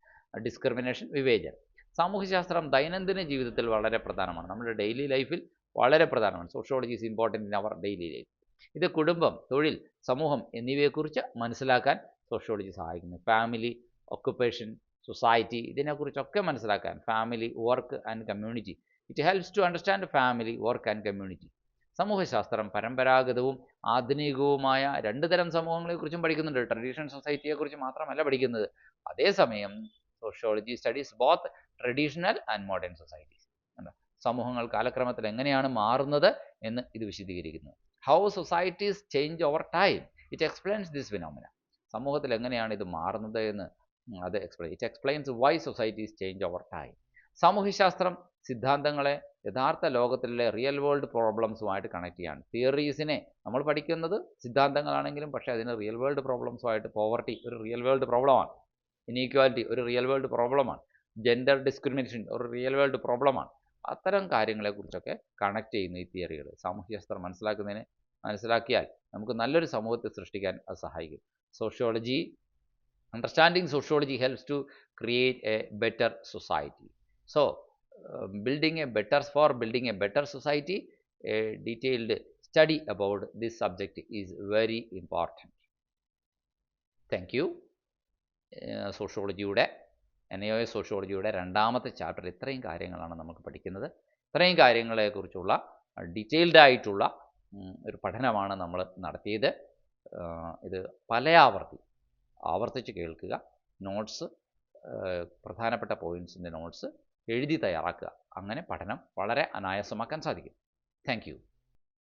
ഡിസ്ക്രിമിനേഷൻ, വിവേചനം. സാമൂഹ്യശാസ്ത്രം ദൈനംദിന ജീവിതത്തിൽ വളരെ പ്രധാനമാണ്. നമ്മുടെ ഡെയിലി ലൈഫിൽ വളരെ പ്രധാനമാണ്. Sociology is important in our daily life. ഇത് കുടുംബം, തൊഴിൽ, സമൂഹം എന്നിവയെക്കുറിച്ച് മനസ്സിലാക്കാൻ സോഷ്യോളജി സഹായിക്കുന്നു. ഫാമിലി, ഒക്കുപ്പേഷൻ, സൊസൈറ്റി, ഇതിനെക്കുറിച്ചൊക്കെ മനസ്സിലാക്കാൻ. Family, work and community. It helps to understand family, work and community. സമൂഹശാസ്ത്രം പരമ്പരാഗതവും ആധുനികവുമായ രണ്ട് തരം സമൂഹങ്ങളെക്കുറിച്ചും പഠിക്കുന്നുണ്ട്. ട്രഡീഷണൽ സൊസൈറ്റിയെക്കുറിച്ച് മാത്രമല്ല പഠിക്കുന്നത്. അതേസമയം sociology studies both traditional and modern societies. സമൂഹങ്ങൾ കാലക്രമത്തിൽ എങ്ങനെയാണ് മാറുന്നത് എന്ന് ഇത് വിശദീകരിക്കുന്നു. How societies change over time. It explains this phenomena. സമൂഹത്തിൽ എങ്ങനെയാണ് ഇത് മാറുന്നത് എന്ന് അത് it explains why societies change over time. സാമൂഹ്യശാസ്ത്രം സിദ്ധാന്തങ്ങളെ യഥാർത്ഥ ലോകത്തിലെ റിയൽ വേൾഡ് പ്രോബ്ലംസുമായിട്ട് കണക്ട് ചെയ്യാണ്. തിയറീസിനെ നമ്മൾ പഠിക്കുന്നത് സിദ്ധാന്തങ്ങളാണെങ്കിലും പക്ഷേ അതിന് റിയൽ വേൾഡ് പ്രോബ്ലംസുമായിട്ട്, പോവർട്ടി ഒരു റിയൽ വേൾഡ് പ്രോബ്ലമാണ്, ഇനീക്വാലിറ്റി ഒരു റിയൽ വേൾഡ് പ്രോബ്ലമാണ്, ജെൻഡർ ഡിസ്ക്രിമിനേഷൻ ഒരു റിയൽ വേൾഡ് പ്രോബ്ലമാണ്. അത്തരം കാര്യങ്ങളെക്കുറിച്ചൊക്കെ കണക്ട് ചെയ്യുന്ന ഈ തിയറികൾ സാമൂഹ്യശാസ്ത്രം മനസ്സിലാക്കിയാൽ നമുക്ക് നല്ലൊരു സമൂഹത്തെ സൃഷ്ടിക്കാൻ അത് സഹായിക്കും. Sociology, understanding sociology helps to create a better society. So building a better society, a detailed study about this subject is very important. Thank you. സോഷ്യോളജിയുടെ NAOS സോഷ്യോളജിയുടെ രണ്ടാമത്തെ ചാപ്റ്റർ ഇത്രയും കാര്യങ്ങളാണ് നമുക്ക് പഠിക്കുന്നത്. ഇത്രയും കാര്യങ്ങളെക്കുറിച്ചുള്ള ഡീറ്റെയിൽഡ് ആയിട്ടുള്ള ഒരു പഠനമാണ് നമ്മൾ നടത്തിയത്. ഇത് ആവർത്തിച്ച് കേൾക്കുക. നോട്ട്സ്, പ്രധാനപ്പെട്ട പോയിൻറ്റ്സിൻ്റെ നോട്ട്സ് എഴുതി തയ്യാറാക്കുക. അങ്ങനെ പഠനം വളരെ അനായാസമാക്കാൻ സാധിക്കും. Thank you.